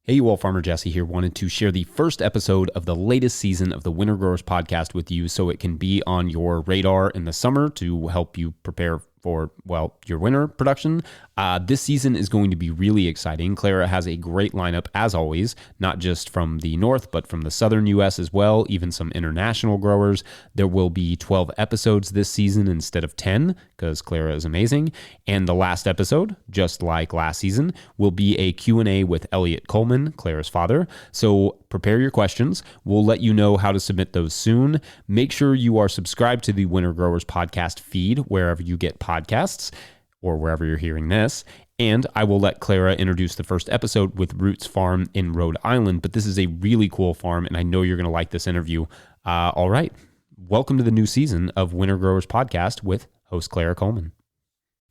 Hey, you all, Farmer Jesse here. Wanted to share the first episode of the latest season of the Winter Growers podcast with you so it can be on your radar in the summer to help you prepare for, well, your winter production. This season is going to be really exciting. Clara has a great lineup, as always, not just from the north, but from the southern U.S. as well, even some international growers. There will be 12 episodes this season instead of 10, because Clara is amazing. And the last episode, just like last season, will be a Q&A with Elliot Coleman, Clara's father. So prepare your questions. We'll let you know how to submit those soon. Make sure you are subscribed to the Winter Growers podcast feed wherever you get podcasts or wherever you're hearing this. And I will let Clara introduce the first episode with Roots Farm in Rhode Island. But this is a really cool farm, and I know you're going to like this interview. All right. Welcome to the new season of Winter Growers podcast with host Clara Coleman.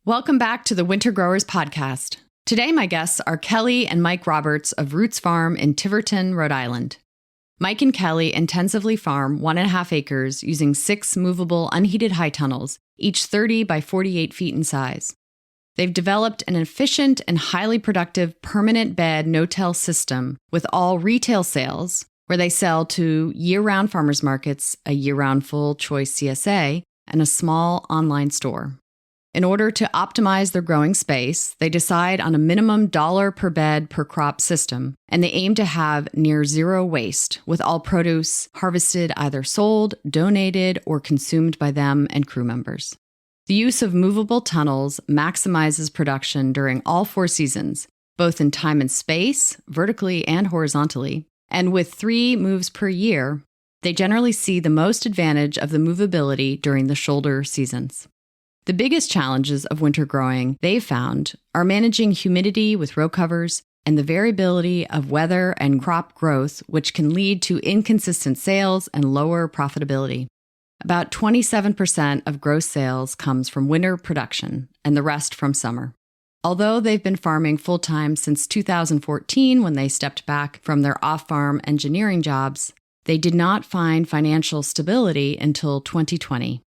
Welcome back to the Winter Growers podcast. Today, my guests are Kelly and Mike Roberts of Roots Farm in Tiverton, Rhode Island. Mike and Kelly intensively farm 1.5 acres using 6 movable unheated high tunnels, each 30 by 48 feet in size. They've developed an efficient and highly productive permanent bed no-till system with all retail sales, where they sell to year-round farmers markets, a year-round full choice CSA, and a small online store. In order to optimize their growing space, they decide on a minimum dollar per bed per crop system, and they aim to have near zero waste, with all produce harvested either sold, donated, or consumed by them and crew members. The use of movable tunnels maximizes production during all 4 seasons, both in time and space, vertically and horizontally, and with 3 moves per year, they generally see the most advantage of the movability during the shoulder seasons. The biggest challenges of winter growing, they've found, are managing humidity with row covers and the variability of weather and crop growth, which can lead to inconsistent sales and lower profitability. About 27% of gross sales comes from winter production and the rest from summer. Although they've been farming full-time since 2014 when they stepped back from their off-farm engineering jobs, they did not find financial stability until 2020.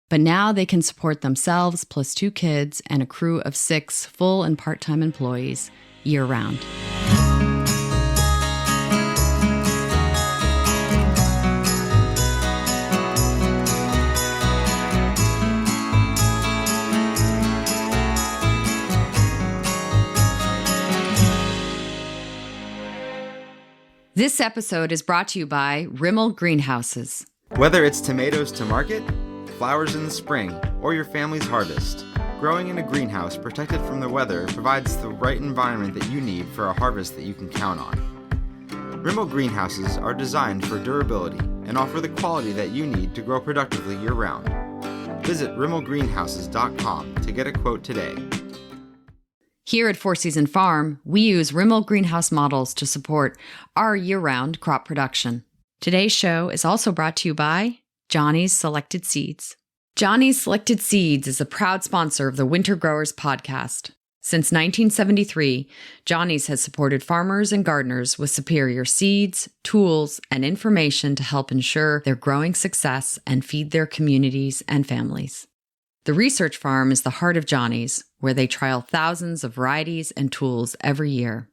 But now they can support themselves plus 2 kids and a crew of 6 full and part-time employees year-round. This episode is brought to you by Rimmel Greenhouses. Whether it's tomatoes to market, flowers in the spring, or your family's harvest, growing in a greenhouse protected from the weather provides the right environment that you need for a harvest that you can count on. Rimmel Greenhouses are designed for durability and offer the quality that you need to grow productively year-round. Visit rimmelgreenhouses.com to get a quote today. Here at Four Season Farm, we use Rimmel greenhouse models to support our year-round crop production. Today's show is also brought to you by Johnny's Selected Seeds. Johnny's Selected Seeds is a proud sponsor of the Winter Growers podcast. Since 1973, Johnny's has supported farmers and gardeners with superior seeds, tools, and information to help ensure their growing success and feed their communities and families. The research farm is the heart of Johnny's, where they trial thousands of varieties and tools every year.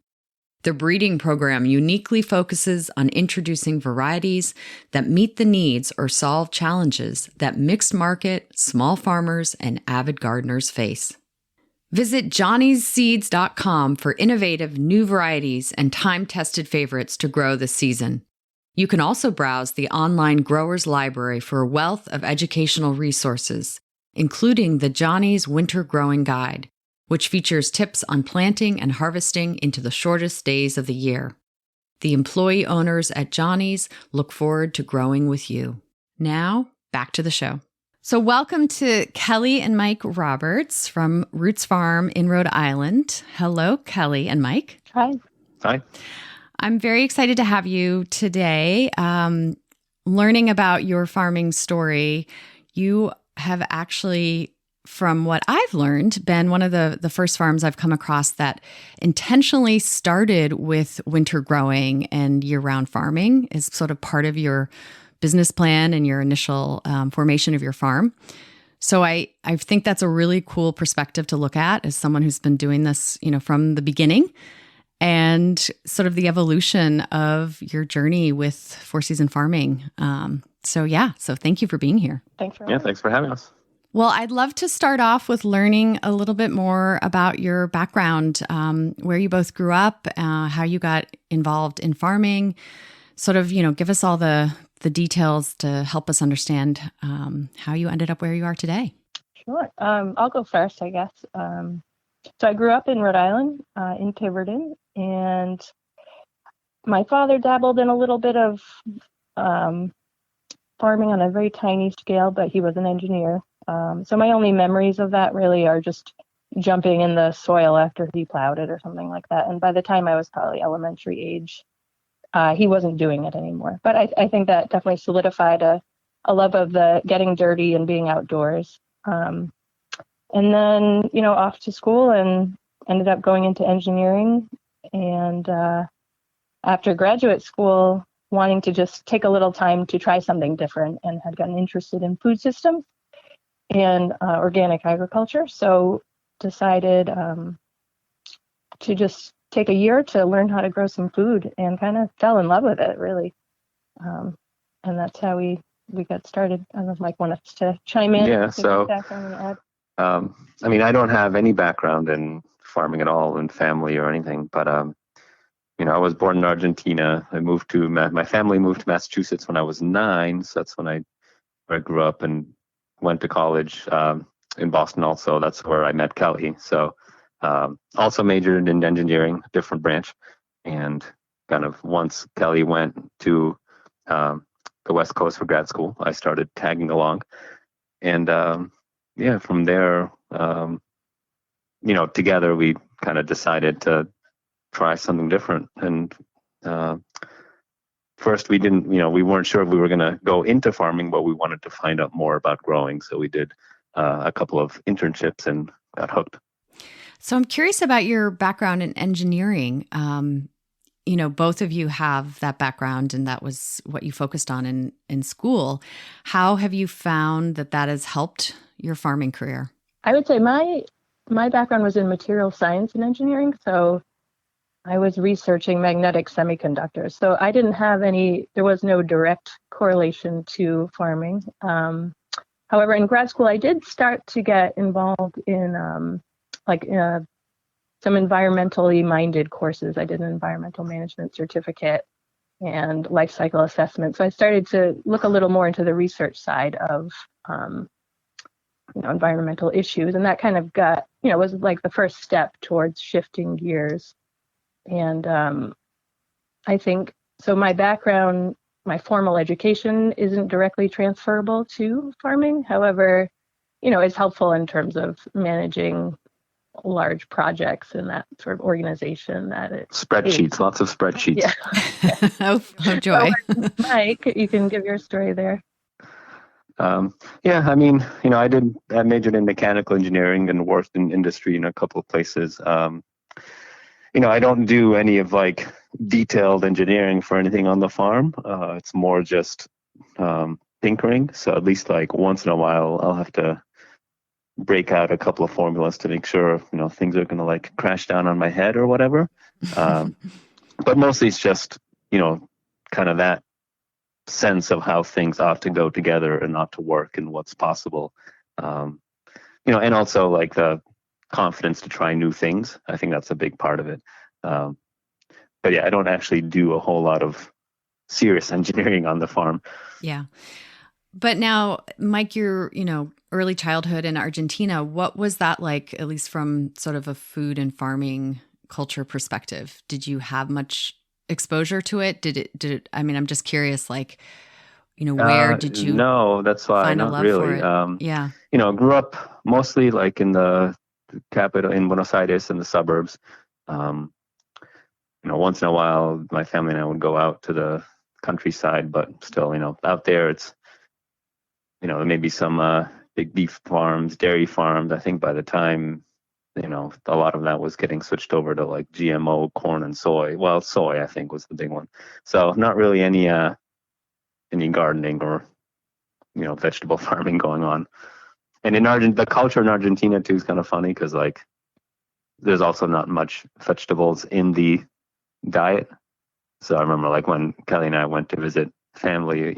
The breeding program uniquely focuses on introducing varieties that meet the needs or solve challenges that mixed market, small farmers, and avid gardeners face. Visit johnnyseeds.com for innovative new varieties and time-tested favorites to grow this season. You can also browse the online Growers Library for a wealth of educational resources, including the Johnny's Winter Growing Guide, which features tips on planting and harvesting into the shortest days of the year. The employee owners at Johnny's look forward to growing with you. Now, back to the show. So welcome to Kelly and Mike Roberts from Roots Farm in Rhode Island. Hello, Kelly and Mike. Hi. Hi. I'm very excited to have you today. Learning about your farming story, you have actually, from what I've learned, been one of the first farms I've come across that intentionally started with winter growing and year-round farming as sort of part of your business plan and your initial formation of your farm. So I think that's a really cool perspective to look at as someone who's been doing this, from the beginning. and sort of the evolution of your journey with Four Season Farming. So thank you for being here. Thanks for having us. Well, I'd love to start off with learning a little bit more about your background, where you both grew up, how you got involved in farming, sort of, give us all the details to help us understand how you ended up where you are today. Sure. I'll go first, I guess. So I grew up in Rhode Island, in Tiverton, and my father dabbled in a little bit of farming on a very tiny scale, but he was an engineer. So my only memories of that really are just jumping in the soil after he plowed it or something like that. And by the time I was probably elementary age, he wasn't doing it anymore. But I think that definitely solidified a love of the getting dirty and being outdoors. And then, off to school and ended up going into engineering. And after graduate school, wanting to just take a little time to try something different, and had gotten interested in food systems and organic agriculture. So decided to just take a year to learn how to grow some food, and kind of fell in love with it, really. And that's how we got started. I don't know if Mike wants to chime in. Yeah, so I don't have any background in farming at all, in family or anything, but I was born in Argentina. My family moved to Massachusetts when I was 9, so that's when I grew up, and went to college in Boston also. That's where I met Kelly. So also majored in engineering, different branch, and kind of once Kelly went to the West Coast for grad school, I started tagging along. And from there, together we kind of decided to try something different. And first we weren't sure if we were going to go into farming, but we wanted to find out more about growing. So we did a couple of internships and got hooked. So I'm curious about your background in engineering. Both of you have that background, and that was what you focused on in school. How have you found that has helped your farming career? I would say my background was in material science and engineering. So I was researching magnetic semiconductors. So I didn't have there was no direct correlation to farming. However, in grad school, I did start to get involved in some environmentally minded courses. I did an environmental management certificate and life cycle assessment. So I started to look a little more into the research side of environmental issues. And that kind of was like the first step towards shifting gears. And I think, so my background, my formal education isn't directly transferable to farming. However, it's helpful in terms of managing large projects and that sort of organization spreadsheets, lots of spreadsheets. Yeah. oh joy. So, Mike, you can give your story there. I majored in mechanical engineering and worked in industry in a couple of places. I don't do any of detailed engineering for anything on the farm. It's more just tinkering. So at least once in a while, I'll have to break out a couple of formulas to make sure, things are going to crash down on my head or whatever. But mostly it's just, kind of that sense of how things ought to go together and ought to work and what's possible. And also the confidence to try new things. I think that's a big part of it. But yeah, I don't actually do a whole lot of serious engineering on the farm. Yeah. But now, Mike, your, early childhood in Argentina, what was that like, at least from sort of a food and farming culture perspective? Did you have much exposure to it? Did it, I'm just curious, where did you No, that's why, find a not love really. for it? Yeah. Grew up mostly in the capital, in Buenos Aires and the suburbs. Once in a while, my family and I would go out to the countryside, but still, out there it's, there may be some big beef farms, dairy farms. I think by the time, a lot of that was getting switched over to GMO corn and soy. Well, soy, I think, was the big one. So not really any gardening or, vegetable farming going on. And in the culture in Argentina too is kind of funny because there's also not much vegetables in the diet. So I remember like when Kelly and I went to visit family,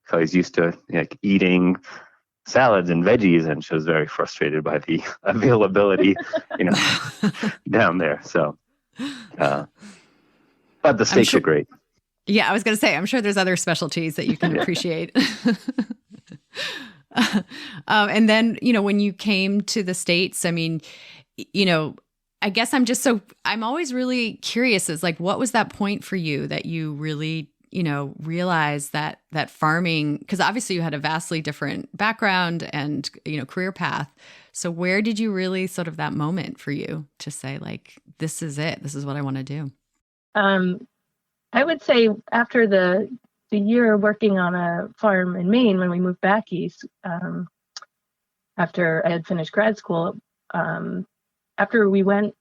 Kelly's used to like eating salads and veggies, and she was very frustrated by the availability, down there. So, but the steaks are great. Yeah, I was going to say, I'm sure there's other specialties that you can appreciate. And then, when you came to the States, I mean, I guess I'm always really curious is like, what was that point for you that you really, realized that farming, because obviously you had a vastly different background and, career path. So where did you really sort of that moment for you to say like, this is it, this is what I want to do? I would say after the year working on a farm in Maine, when we moved back east, after I had finished grad school, after we went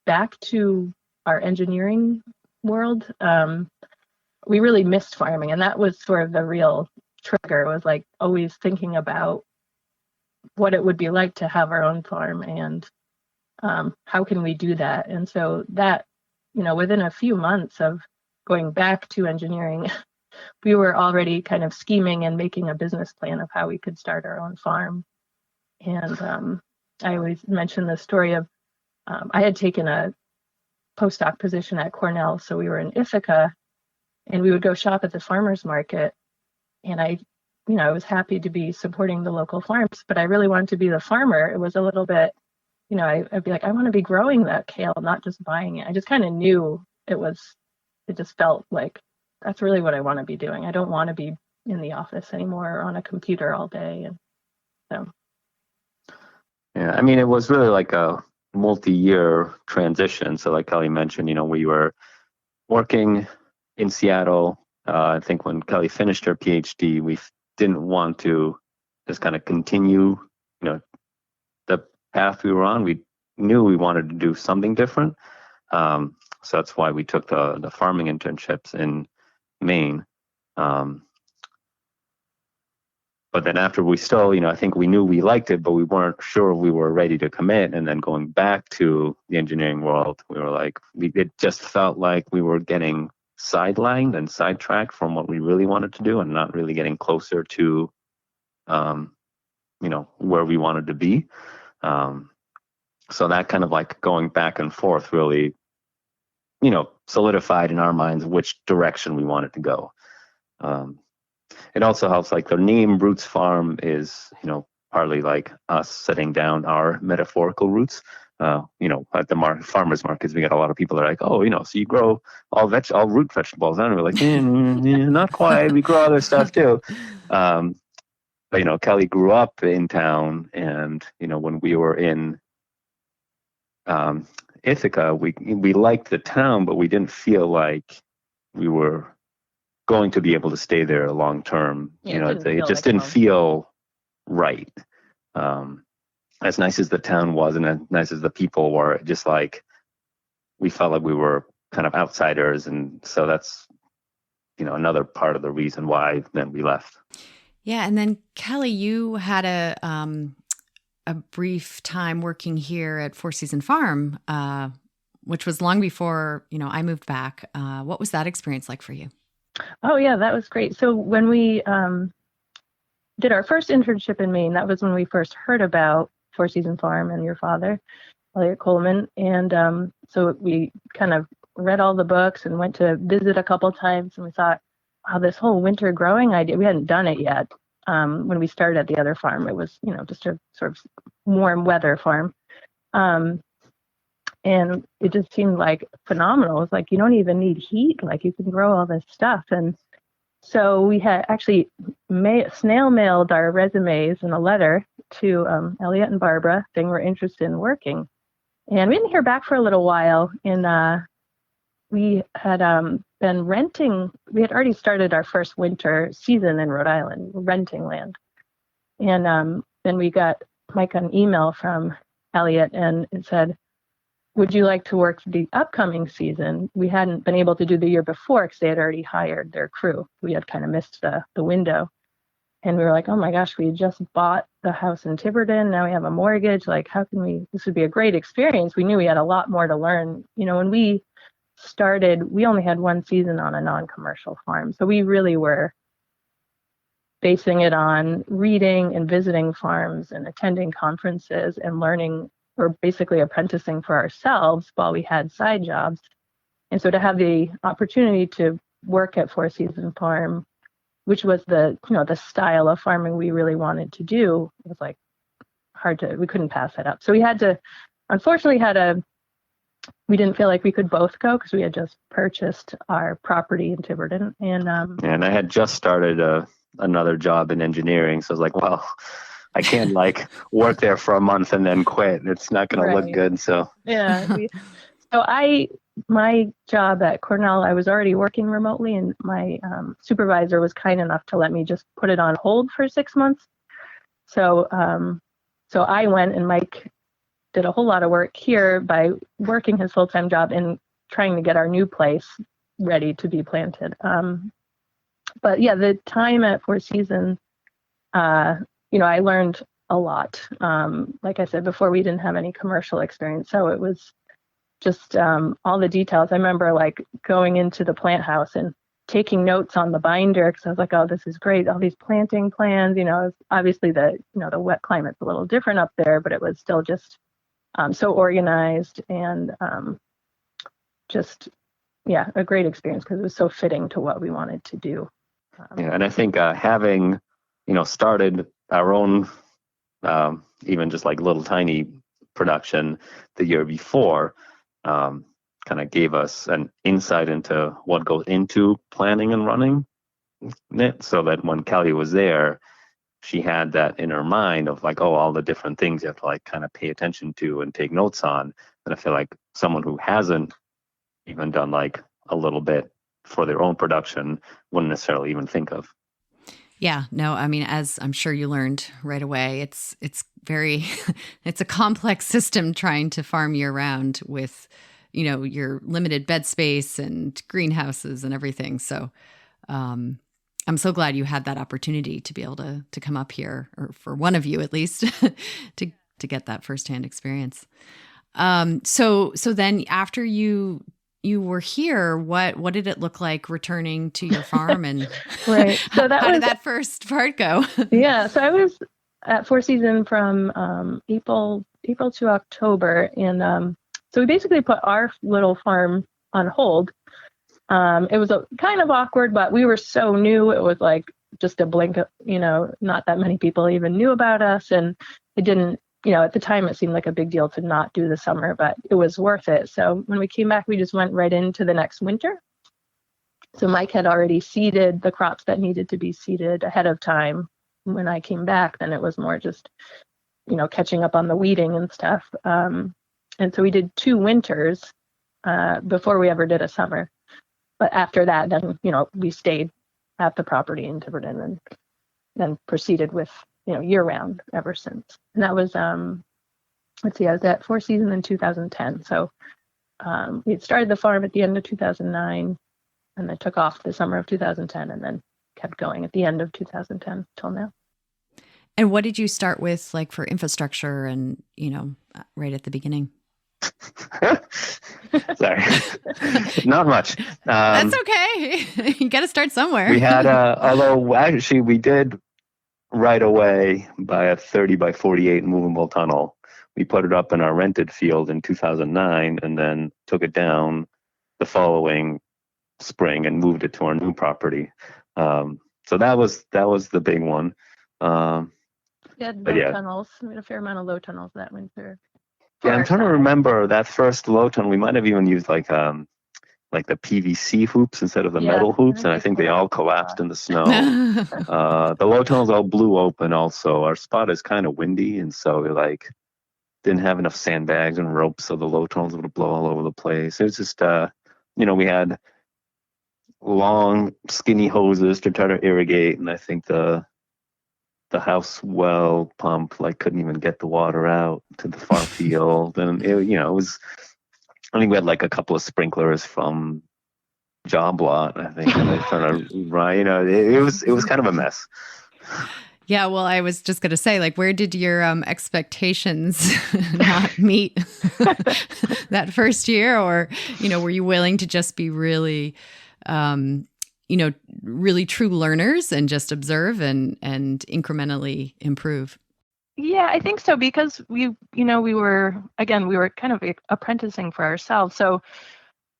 back to our engineering world, we really missed farming. And that was sort of the real trigger. It was like always thinking about what it would be like to have our own farm and how can we do that. And so that, within a few months of going back to engineering, we were already kind of scheming and making a business plan of how we could start our own farm. And I always mention the story of I had taken a postdoc position at Cornell, so we were in Ithaca, and we would go shop at the farmers market. And I was happy to be supporting the local farms, but I really wanted to be the farmer. It was a little bit, I'd be like, I want to be growing that kale, not just buying it. I just kind of knew it just felt like that's really what I want to be doing. I don't want to be in the office anymore or on a computer all day. And so. Yeah, I mean, it was really like a multi-year transition. So like Kelly mentioned, we were working in Seattle. I think when Kelly finished her PhD, we didn't want to just kind of continue, the path we were on. We knew we wanted to do something different. So that's why we took the farming internships in Maine. But then after we still, I think we knew we liked it, but we weren't sure we were ready to commit. And then going back to the engineering world, we were like, it just felt like we were getting sidelined and sidetracked from what we really wanted to do and not really getting closer to, where we wanted to be. So that kind of like going back and forth really, solidified in our minds which direction we wanted to go. It also helps, like the name Roots Farm is, partly like us setting down our metaphorical roots. At the farmers markets, we got a lot of people that are like, oh, so you grow all root vegetables. And we're like, not quite. We grow other stuff too. But Kelly grew up in town, and when we were in Ithaca, we liked the town, but we didn't feel like we were going to be able to stay there long term. It just didn't feel right. As nice as the town was and as nice as the people were, just like we felt like we were kind of outsiders. And so that's, another part of the reason why then we left. Yeah. And then Kelly, you had a brief time working here at Four Seasons Farm, which was long before, I moved back. What was that experience like for you? Oh, yeah, that was great. So when we did our first internship in Maine, that was when we first heard about Four Seasons Farm and your father, Elliot Coleman. And so we kind of read all the books and went to visit a couple times. And we thought, wow, this whole winter growing idea, we hadn't done it yet. When we started at the other farm, it was, just a sort of warm weather farm. And it just seemed like phenomenal. It was like, you don't even need heat. Like you can grow all this stuff. And so we had actually snail mailed our resumes and a letter to Elliot and Barbara saying we're interested in working. And we didn't hear back for a little while. And we had been renting. We had already started our first winter season in Rhode Island, renting land. And then we got an email from Elliot, and it said, would you like to work the upcoming season? We hadn't been able to do the year before because they had already hired their crew. We had kind of missed the window. And we were like, oh my gosh, we just bought the house in Tiverton. Now we have a mortgage. Like, how can this would be a great experience. We knew we had a lot more to learn. When we started, we only had one season on a non-commercial farm. So we really were basing it on reading and visiting farms and attending conferences and learning, or basically apprenticing for ourselves while we had side jobs. And so to have the opportunity to work at Four Seasons Farm, which was the style of farming we really wanted to do, it was like we couldn't pass that up. So we we didn't feel like we could both go because we had just purchased our property in Tiverton. And I had just started another job in engineering. So I was like, well, I can't work there for a month and then quit. It's not going to look good. So yeah. My job at Cornell, I was already working remotely, and my supervisor was kind enough to let me just put it on hold for 6 months. So I went, and Mike did a whole lot of work here by working his full-time job and trying to get our new place ready to be planted. But yeah, the time at Four Seasons, I learned a lot. Like I said before, we didn't have any commercial experience, so it was just all the details. I remember going into the plant house and taking notes on the binder because I was like, oh, this is great. All these planting plans, obviously the wet climate's a little different up there, but it was still just so organized and a great experience because it was so fitting to what we wanted to do. And I think having, started our own, even just little tiny production the year before, kind of gave us an insight into what goes into planning and running it, so that when Kelly was there, she had that in her mind of all the different things you have to kind of pay attention to and take notes on. And I feel like someone who hasn't even done a little bit for their own production wouldn't necessarily even think of. Yeah, no, I mean, as I'm sure you learned right away, it's very, it's a complex system trying to farm year round with, your limited bed space and greenhouses and everything. So I'm so glad you had that opportunity to be able to come up here, or for one of you at least, to get that firsthand experience. So then after you were here, what did it look like returning to your farm, and right? So how did that first part go? Yeah, so I was at Four Seasons from April to October, and so we basically put our little farm on hold. It was kind of awkward, but we were so new. It was just a blink, not that many people even knew about us, and it didn't. At the time, it seemed like a big deal to not do the summer, but it was worth it. So when we came back, we just went right into the next winter. So Mike had already seeded the crops that needed to be seeded ahead of time. When I came back, then it was more just, catching up on the weeding and stuff. And so we did 2 winters before we ever did a summer. But after that, then, we stayed at the property in Tiverton and then proceeded with year round ever since. And that was, I was at Four Seasons in 2010. So we had started the farm at the end of 2009 and then took off the summer of 2010 and then kept going at the end of 2010 till now. And what did you start with for infrastructure and, right at the beginning? Sorry, not much. That's okay. You got to start somewhere. We had, although actually we did right away buy a 30 by 48 movable tunnel. We put it up in our rented field in 2009 and then took it down the following spring and moved it to our new property. So that was the big one. Tunnels. We had a fair amount of low tunnels that winter. Yeah, I'm trying to remember that first low tunnel. We might have even used the PVC hoops instead of the metal hoops, and I think they all collapsed in the snow. The low tunnels all blew open also. Our spot is kind of windy, and so we didn't have enough sandbags and ropes, so the low tunnels would blow all over the place. It was just, we had long, skinny hoses to try to irrigate, and I think the house well pump couldn't even get the water out to the far field, and it was. I think we had a couple of sprinklers from Job Lot. I think and they trying to run. It was kind of a mess. Yeah, well, I was just going to say, like, where did your expectations not meet that first year? Or, were you willing to just be really, really true learners and just observe and incrementally improve? Yeah, I think so, because we were kind of apprenticing for ourselves. So,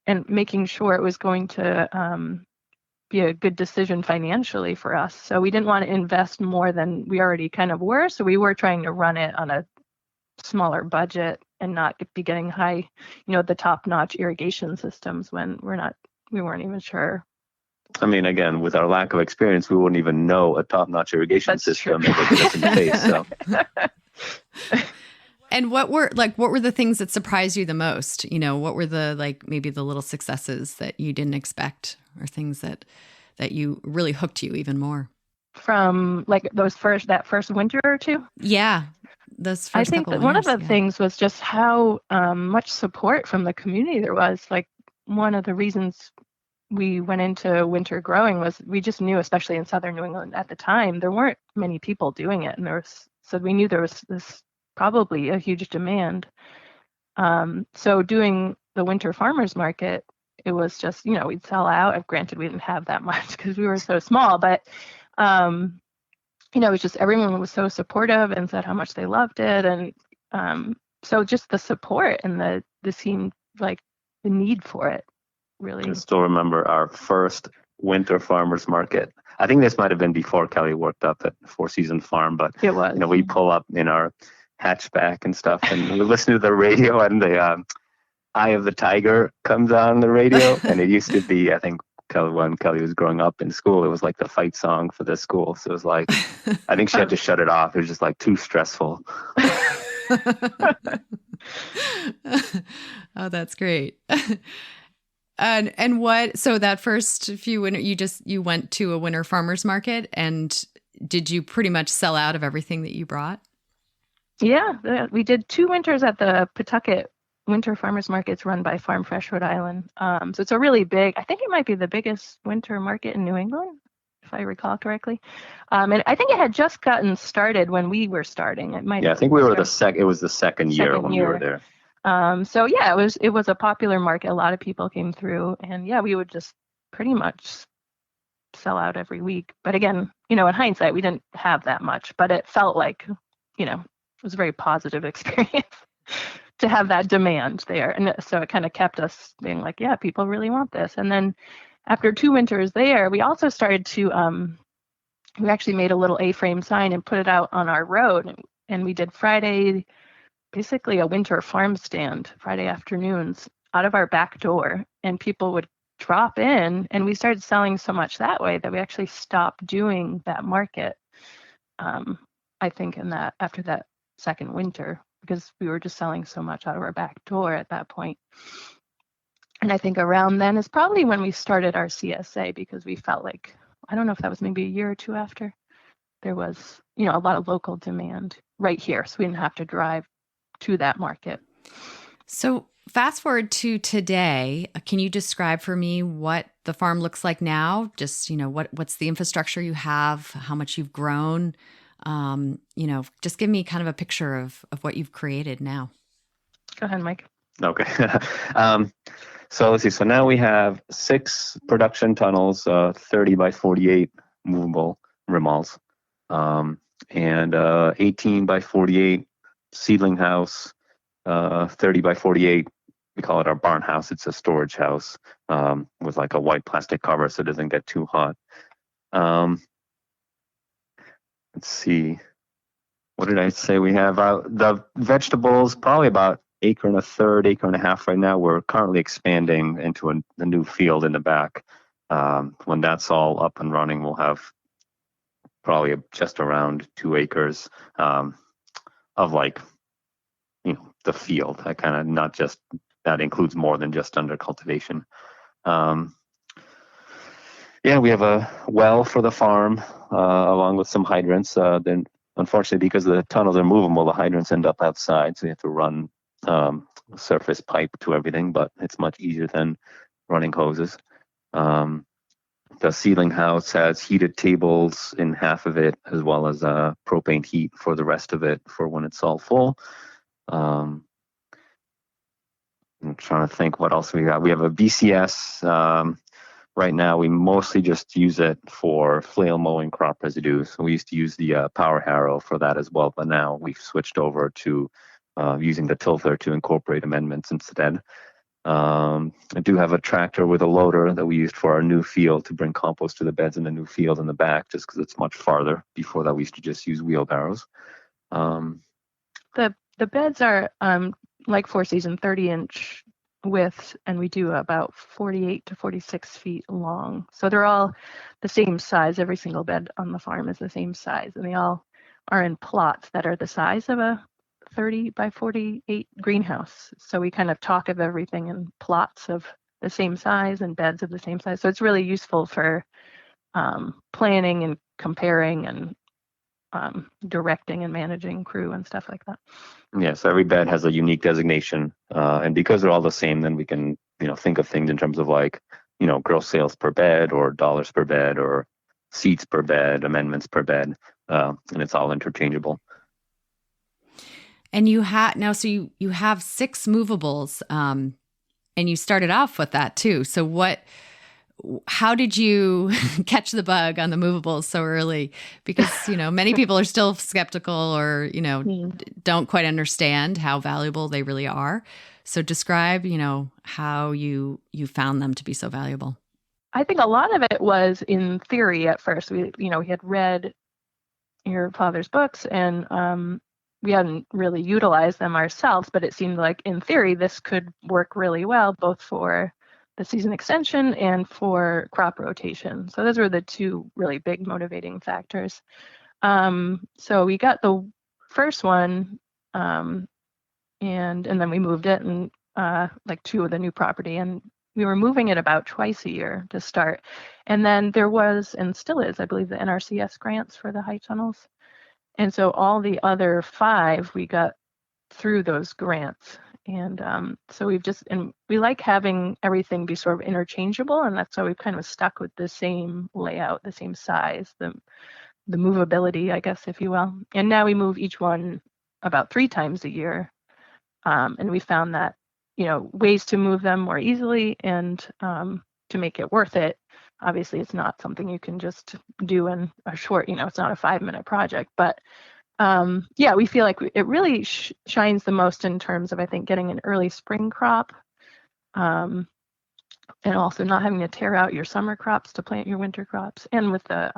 and making sure it was going to be a good decision financially for us. So we didn't want to invest more than we already kind of were. So we were trying to run it on a smaller budget and not be getting high, the top-notch irrigation systems when we weren't even sure. I mean, again, with our lack of experience, we wouldn't even know a top-notch irrigation system if it hit us in the face. So. And what were the things that surprised you the most? What were the, maybe the little successes that you didn't expect, or things that you really hooked you even more? From that first winter or two? Yeah. Those first I think that one of the things was just how much support from the community there was. Like, one of the reasons we went into winter growing was we just knew, especially in southern New England at the time, there weren't many people doing it. And so we knew there was this probably a huge demand. So doing the winter farmers market, it was just, we'd sell out. Granted, we didn't have that much because we were so small, but it was just, everyone was so supportive and said how much they loved it. And so just the support and the seemed like the need for it, really. I still remember our first winter farmers market. I think this might have been before Kelly worked up at Four Seasons Farm, but it was. We pull up in our hatchback and stuff, and we listen to the radio, and the Eye of the Tiger comes on the radio. And it used to be, I think, when Kelly was growing up in school, it was like the fight song for the school. So it was like, I think she had to shut it off. It was just like too stressful. Oh, that's great. And so that first few winter, you went to a winter farmers market, and did you pretty much sell out of everything that you brought? Yeah, we did 2 winters at the Pawtucket Winter Farmers Markets run by Farm Fresh Rhode Island. So it's a really big, I think it might be the biggest winter market in New England, if I recall correctly. And I think it had just gotten started when we were starting. I think we were it was the second year when we were there. So yeah, it was a popular market. A lot of people came through, and yeah, we would just pretty much sell out every week. But again, in hindsight, we didn't have that much, but it felt like, it was a very positive experience to have that demand there. And so it kind of kept us being like, yeah, people really want this. And then after 2 winters there, we also started to, we actually made a little A-frame sign and put it out on our road. And we did Friday, basically a winter farm stand, Friday afternoons out of our back door. And people would drop in, and we started selling so much that way that we actually stopped doing that market. I think after that second winter, because we were just selling so much out of our back door at that point. And I think around then is probably when we started our CSA, because we felt like, I don't know if that was maybe a year or 2 after, there was, a lot of local demand right here. So we didn't have to drive to that market. So fast forward to today, can you describe for me what the farm looks like now? Just, what's the infrastructure you have, how much you've grown? Just give me kind of a picture of what you've created now. Go ahead, Mike. Okay. So let's see. So now we have 6 production tunnels, 30 by 48 movable rimals, and 18 by 48 seedling house, 30 by 48. We call it our barn house. It's a storage house with like a white plastic cover so it doesn't get too hot. Let's see. What did I say? We have the vegetables, probably about 1.25 acres, 1.5 acres right now. We're currently expanding into a new field in the back. When that's all up and running, we'll have probably just around 2 acres of the field. I kind of not just that includes more than just under cultivation. We have a well for the farm, along with some hydrants. Then, unfortunately, because the tunnels are movable, the hydrants end up outside, so you have to run surface pipe to everything. But it's much easier than running hoses. The ceiling house has heated tables in half of it, as well as propane heat for the rest of it for when it's all full. I'm trying to think what else we got. We have a BCS. Right now, we mostly just use it for flail mowing crop residues. So we used to use the power harrow for that as well, but now we've switched over to using the tilther to incorporate amendments instead. I do have a tractor with a loader that we used for our new field to bring compost to the beds in the new field in the back, just because it's much farther. Before that, we used to just use wheelbarrows. The beds are like Four Seasons, 30-inch width, and we do about 48 to 46 feet long. So they're all the same size. Every single bed on the farm is the same size, and they all are in plots that are the size of a 30 by 48 greenhouse. So we kind of talk of everything in plots of the same size and beds of the same size. So it's really useful for planning and comparing and directing and managing crew and stuff like that. Yeah, so every bed has a unique designation, and because they're all the same, then we can, think of things in terms of like, gross sales per bed or dollars per bed or seats per bed, amendments per bed, and it's all interchangeable. And you have now, so you have 6 movables, and you started off with that too. So how did you catch the bug on the movables so early? Because, many people are still skeptical or, don't quite understand how valuable they really are. So describe, how you found them to be so valuable. I think a lot of it was in theory at first. We had read your father's books and we hadn't really utilized them ourselves, but it seemed like in theory, this could work really well, both for the season extension and for crop rotation. So those were the 2 really big motivating factors. So we got the first one, and then we moved it and to the new property, and we were moving it about twice a year to start. And then there was, and still is, I believe, the NRCS grants for the high tunnels. And so all the other 5 we got through those grants. And so we like having everything be sort of interchangeable, and that's why we've kind of stuck with the same layout, the same size, the movability, I guess, if you will. And now we move each one about 3 times a year, and we found that ways to move them more easily and to make it worth it. Obviously, it's not something you can just do in a short, it's not a 5-minute project, but we feel like it really shines the most in terms of, I think, getting an early spring crop, and also not having to tear out your summer crops to plant your winter crops, and with the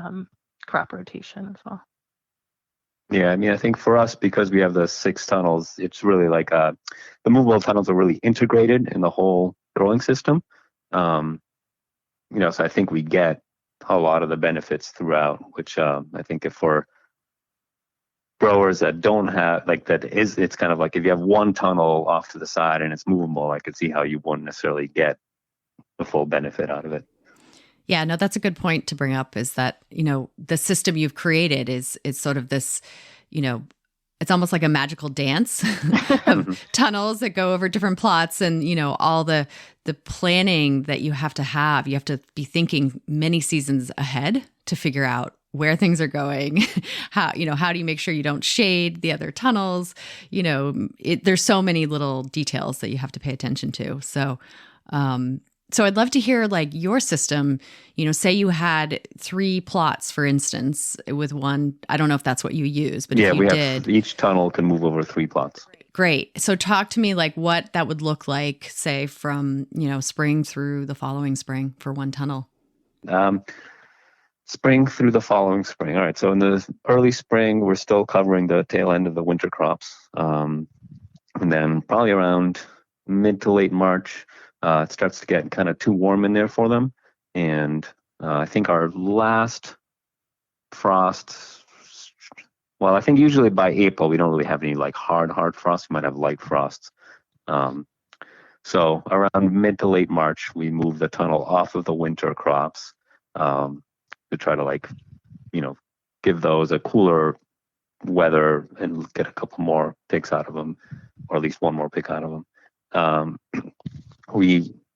crop rotation as well. Yeah, I think for us, because we have the 6 tunnels, it's really like the movable tunnels are really integrated in the whole growing system. So I think we get a lot of the benefits throughout, which I think if for growers that don't have it's kind of like if you have one tunnel off to the side and it's movable, I could see how you wouldn't necessarily get the full benefit out of it. Yeah, no, that's a good point to bring up, is that, the system you've created is sort of this, it's almost like a magical dance of tunnels that go over different plots, and, all the planning that you have to be thinking many seasons ahead to figure out where things are going, how do you make sure you don't shade the other tunnels? There's so many little details that you have to pay attention to. So I'd love to hear your system, say you had 3 plots, for instance, with one, I don't know if that's what you use, but if you did. Each tunnel can move over 3 plots. Great. So talk to me what that would look like, say from, spring through the following spring for one tunnel. Spring through the following spring. All right. So in the early spring, we're still covering the tail end of the winter crops. And then probably around mid to late March, it starts to get kind of too warm in there for them. And I think our last frost, well, I think usually by April, we don't really have any hard frosts. We might have light frosts. So around mid to late March, we move the tunnel off of the winter crops to try to give those a cooler weather and get a couple more picks out of them, or at least one more pick out of them.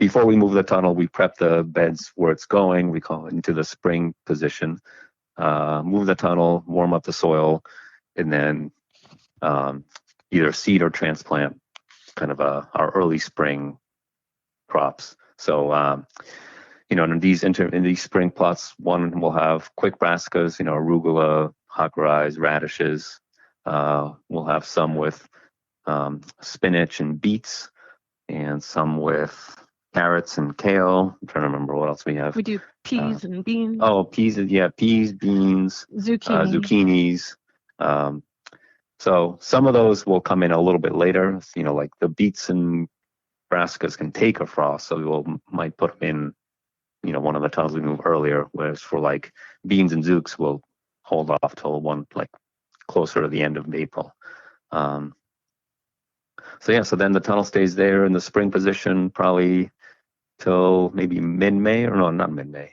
before we move the tunnel, we prep the beds where it's going. We call it into the spring position, move the tunnel, warm up the soil, and then either seed or transplant kind of our early spring crops. So, in these spring plots, one will have quick brassicas, arugula, hot rice, radishes. We'll have some with spinach and beets, and some with carrots and kale. I'm trying to remember what else we have. We do peas and beans. Oh, peas, beans, zucchinis. So some of those will come in a little bit later. Like the beets and brassicas can take a frost, so might put them in, one of the tunnels we move earlier. Whereas for like beans and zooks, we'll hold off till one like closer to the end of April. So then the tunnel stays there in the spring position probably till maybe mid-May, or no, not mid-May,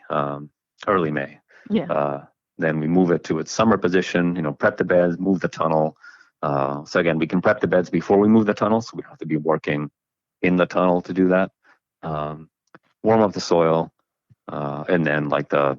early May. Yeah. Then we move it to its summer position, prep the beds, move the tunnel. So again, we can prep the beds before we move the tunnel, so we don't have to be working in the tunnel to do that. Warm up the soil, and then like the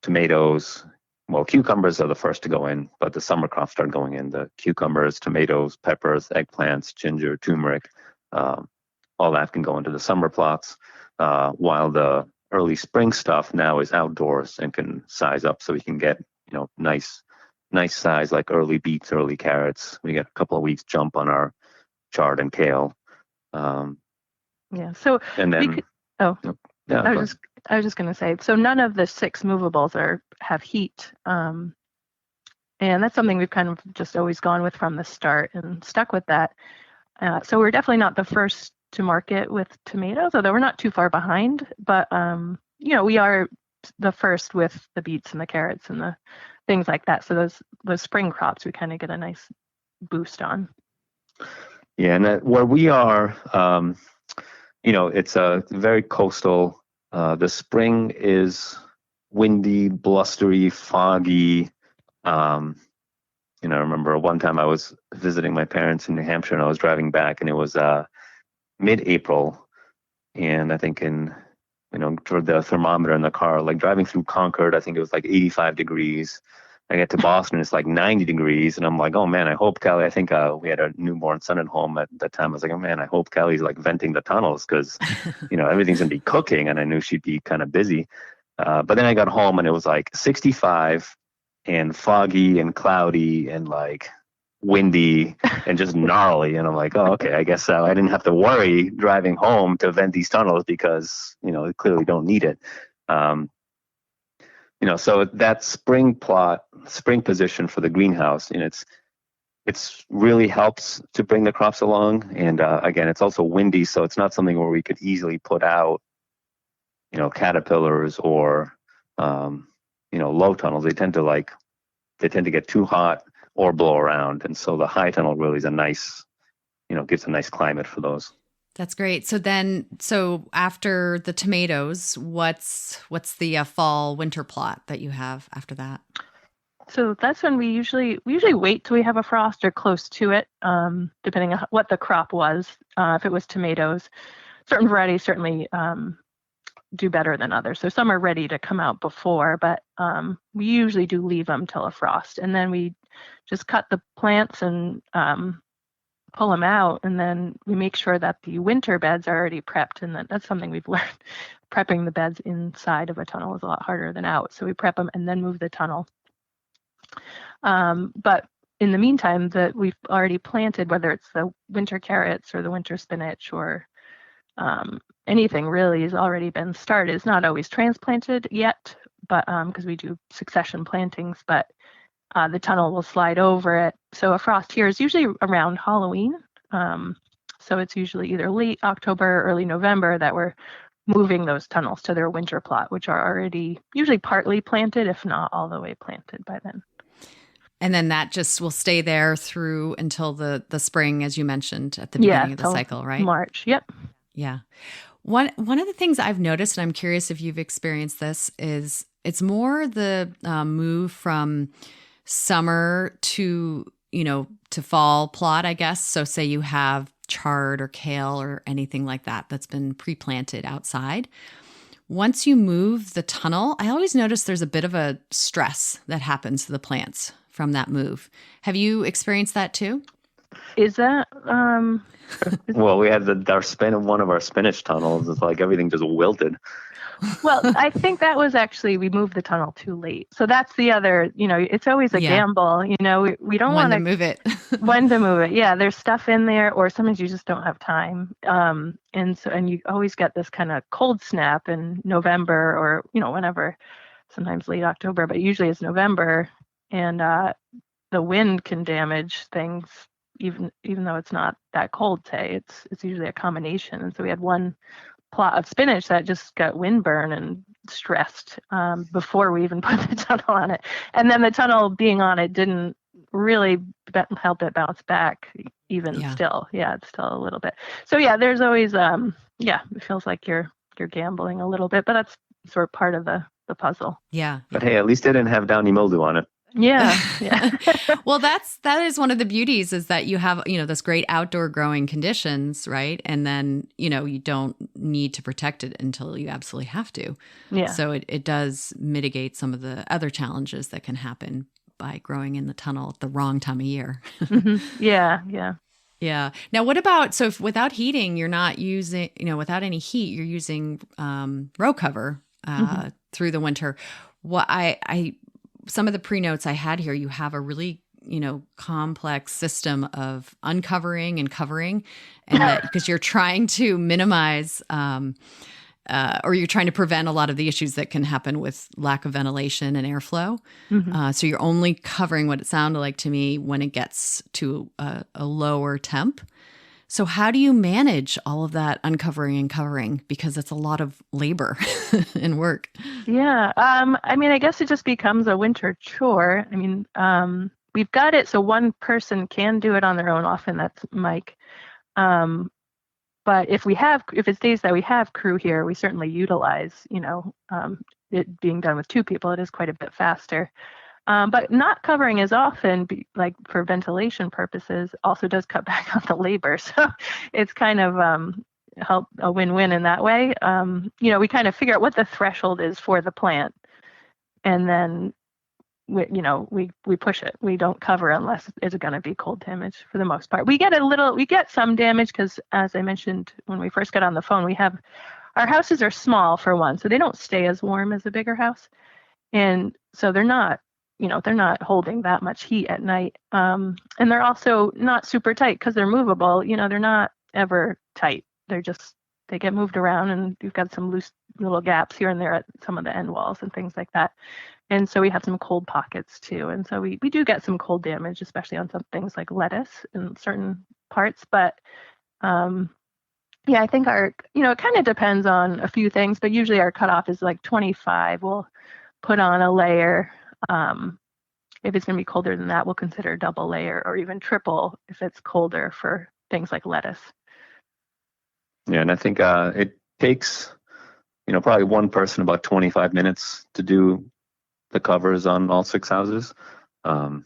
tomatoes, well, cucumbers are the first to go in, but the summer crops start going in. The cucumbers, tomatoes, peppers, eggplants, ginger, turmeric, all that can go into the summer plots, while the early spring stuff now is outdoors and can size up, so we can get, nice size, like early beets, early carrots. We get a couple of weeks jump on our chard and kale. Yeah. So and then, I was just going to say, so none of the 6 movables have heat. And that's something we've kind of just always gone with from the start and stuck with that. So we're definitely not the first to market with tomatoes, although we're not too far behind. But, we are the first with the beets and the carrots and the things like that. So those spring crops, we kind of get a nice boost on. Yeah, and where we are, it's a very coastal. The spring is windy, blustery, foggy. I remember one time I was visiting my parents in New Hampshire, and I was driving back, and it was mid-April, and I think for the thermometer in the car, like driving through Concord, I think it was like 85 degrees. I get to Boston, it's like 90 degrees, and I'm like, oh man, I hope Kelly, I think we had a newborn son at home at that time. I was like, oh man, I hope Kelly's like venting the tunnels, because, everything's gonna be cooking, and I knew she'd be kind of busy. But then I got home, and it was like 65 and foggy and cloudy and like windy and just gnarly. And I'm like, oh, okay, I guess I didn't have to worry driving home to vent these tunnels, because, they clearly don't need it. So that spring position for the greenhouse, and it's really helps to bring the crops along. And again, it's also windy, so it's not something where we could easily put out, caterpillars or, low tunnels. They tend to get too hot or blow around. And so the high tunnel really is gives a nice climate for those. That's great. So after the tomatoes, what's the fall winter plot that you have after that? So that's when we usually wait till we have a frost or close to it, depending on what the crop was. If it was tomatoes, certain varieties certainly do better than others. So some are ready to come out before, but we usually do leave them till a frost, and then we just cut the plants and pull them out, and then we make sure that the winter beds are already prepped. And that's something we've learned. Prepping the beds inside of a tunnel is a lot harder than out. So we prep them and then move the tunnel. But in the meantime, that we've already planted, whether it's the winter carrots or the winter spinach or anything really, has already been started. It's not always transplanted yet, but because we do succession plantings, but the tunnel will slide over it. So a frost here is usually around Halloween. So it's usually either late October, early November that we're moving those tunnels to their winter plot, which are already usually partly planted, if not all the way planted by then. And then that just will stay there through until the spring, as you mentioned at the beginning of the cycle, right? March. Yep. Yeah. One of the things I've noticed, and I'm curious if you've experienced this, is it's more the move from summer to fall plot, I guess. So say you have chard or kale or anything like that that's been pre-planted outside. Once you move the tunnel, I always notice there's a bit of a stress that happens to the plants from that move. Have you experienced that too? Is that Well, we had one of our spinach tunnels. It's like everything just wilted. well, I think that was actually, we moved the tunnel too late. So that's the other, it's always a gamble. We don't want to move it. When to move it. Yeah, there's stuff in there, or sometimes you just don't have time. And you always get this kind of cold snap in November or, whenever, sometimes late October, but usually it's November. And the wind can damage things, even though it's not that cold, say. It's usually a combination. And so we had one plot of spinach that just got windburn and stressed before we even put the tunnel on it. And then the tunnel being on it didn't really help it bounce back still. Yeah, it's still a little bit. So yeah, there's always, it feels like you're gambling a little bit, but that's sort of part of the puzzle. Yeah. But hey, at least it didn't have downy mildew on it. Yeah. Well, that is one of the beauties, is that you have, this great outdoor growing conditions, right? And then, you don't need to protect it until you absolutely have to. Yeah. So it does mitigate some of the other challenges that can happen by growing in the tunnel at the wrong time of year. Mm-hmm. Yeah. Yeah. Yeah. Now, what about, so if without heating, you're not using, without any heat, you're using row cover through the winter. What some of the pre-notes I had here, you have a really, complex system of uncovering and covering, and that because you're trying to minimize or you're trying to prevent a lot of the issues that can happen with lack of ventilation and airflow. Mm-hmm. So you're only covering, what it sounded like to me, when it gets to a lower temp. So how do you manage all of that uncovering and covering? Because it's a lot of labor and work. Yeah. I guess it just becomes a winter chore. We've got it so one person can do it on their own. Often that's Mike. But if it's days that we have crew here, we certainly utilize, it being done with two people, it is quite a bit faster. But not covering as often, like for ventilation purposes, also does cut back on the labor. So it's kind of a win-win in that way. We kind of figure out what the threshold is for the plant, and then we push it. We don't cover unless it's going to be cold damage for the most part. We get some damage because, as I mentioned when we first got on the phone, our houses are small for one, so they don't stay as warm as a bigger house, and so they're not holding that much heat at night. And they're also not super tight because they're movable. They're not ever tight. They get moved around, and you've got some loose little gaps here and there at some of the end walls and things like that. And so we have some cold pockets too. And so we do get some cold damage, especially on some things like lettuce in certain parts. But I think it kind of depends on a few things, but usually our cutoff is like 25. We'll put on a layer. If it's going to be colder than that, we'll consider double layer or even triple if it's colder for things like lettuce. Yeah, and I think it takes, probably one person about 25 minutes to do the covers on all 6 houses. But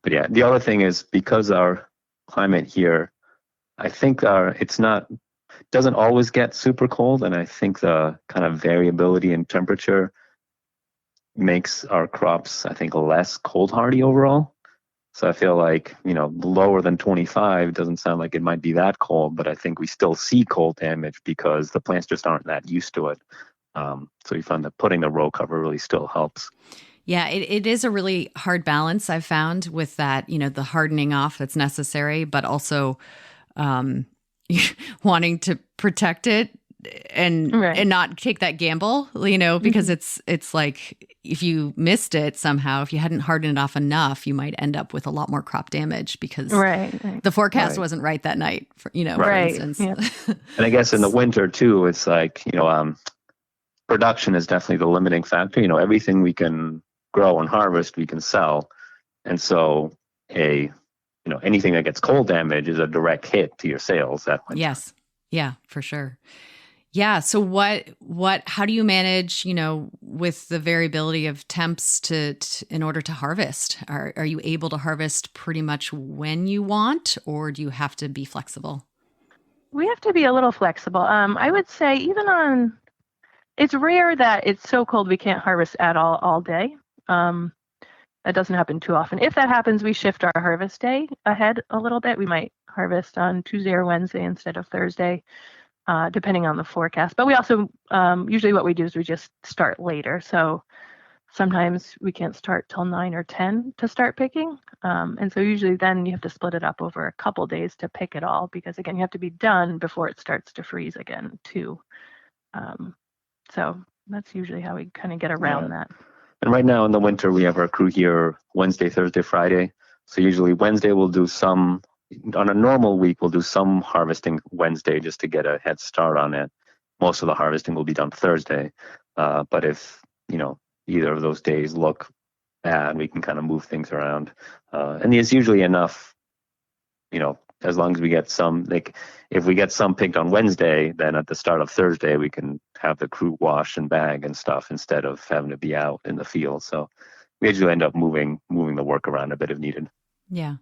yeah, the other thing is because our climate here, I think doesn't always get super cold, and I think the kind of variability in temperature makes our crops, I think, less cold hardy overall. So I feel like, lower than 25 doesn't sound like it might be that cold, but I think we still see cold damage because the plants just aren't that used to it. So we found that putting the row cover really still helps. Yeah, it is a really hard balance, I've found, with that, the hardening off that's necessary, but also wanting to protect it and not take that gamble, because it's like if you missed it somehow, if you hadn't hardened it off enough, you might end up with a lot more crop damage because the forecast wasn't right that night, for instance. Yeah. And I guess in the winter too, it's like, production is definitely the limiting factor. Everything we can grow and harvest, we can sell. And so anything that gets cold damage is a direct hit to your sales that winter. Yes. Yeah, for sure. Yeah. So how do you manage, with the variability of temps in order to harvest? Are you able to harvest pretty much when you want, or do you have to be flexible? We have to be a little flexible. I would say it's rare that it's so cold we can't harvest at all day. That doesn't happen too often. If that happens, we shift our harvest day ahead a little bit. We might harvest on Tuesday or Wednesday instead of Thursday, depending on the forecast. But we also, usually what we do is we just start later. So sometimes we can't start till 9 or 10 to start picking. And so usually then you have to split it up over a couple days to pick it all, because again, you have to be done before it starts to freeze again too. So that's usually how we kind of get around that. And right now in the winter, we have our crew here Wednesday, Thursday, Friday. So usually Wednesday we'll do some, on a normal week, we'll do some harvesting Wednesday just to get a head start on it. Most of the harvesting will be done Thursday. But if, either of those days look bad, we can kind of move things around. And it's usually enough, as long as we get some, like if we get some picked on Wednesday, then at the start of Thursday, we can have the crew wash and bag and stuff instead of having to be out in the field. So we usually end up moving the work around a bit if needed. Yeah.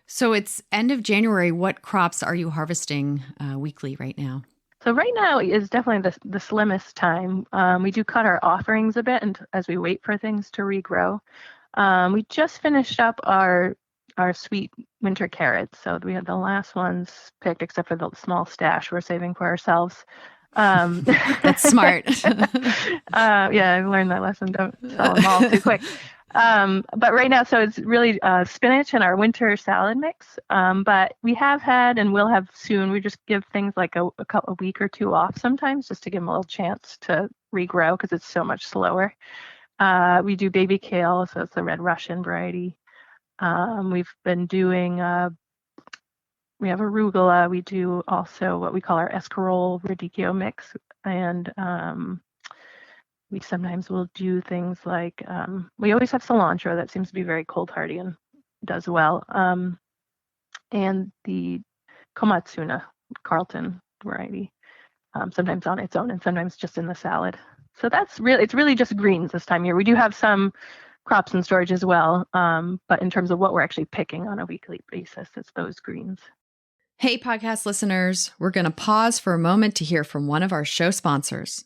So it's end of January. What crops are you harvesting weekly right now? So right now is definitely the slimmest time. We do cut our offerings a bit and as we wait for things to regrow. We just finished up our sweet winter carrots. So we had the last ones picked, except for the small stash we're saving for ourselves. That's smart. Yeah, I've learned that lesson. Don't sell them all too quick. But right now, so it's really spinach and our winter salad mix. But we have had and will have soon. We just give things like a week or two off sometimes just to give them a little chance to regrow because it's so much slower. We do baby kale, so it's the red Russian variety. We've been doing, we have arugula. We do also what we call our escarole radicchio mix. And we sometimes will do things like, we always have cilantro that seems to be very cold hardy and does well. And the komatsuna Carlton variety, sometimes on its own and sometimes just in the salad. So it's really just greens this time of year. We do have some crops in storage as well. But in terms of what we're actually picking on a weekly basis, it's those greens. Hey, podcast listeners, we're going to pause for a moment to hear from one of our show sponsors.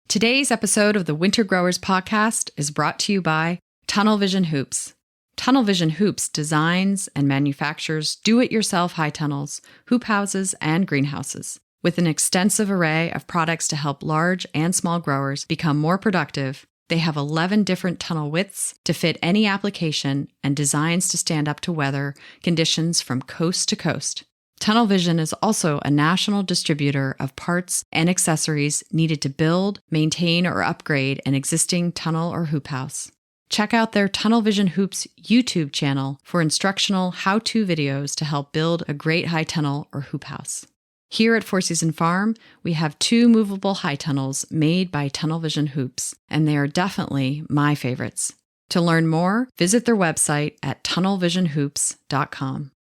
Today's episode of the Winter Growers Podcast is brought to you by Tunnel Vision Hoops. Tunnel Vision Hoops designs and manufactures do-it-yourself high tunnels, hoop houses, and greenhouses. With an extensive array of products to help large and small growers become more productive, they have 11 different tunnel widths to fit any application and designs to stand up to weather conditions from coast to coast. Tunnel Vision is also a national distributor of parts and accessories needed to build, maintain, or upgrade an existing tunnel or hoop house. Check out their Tunnel Vision Hoops YouTube channel for instructional how-to videos to help build a great high tunnel or hoop house. Here at Four Season Farm, we have 2 movable high tunnels made by Tunnel Vision Hoops, and they are definitely my favorites. To learn more, visit their website at tunnelvisionhoops.com.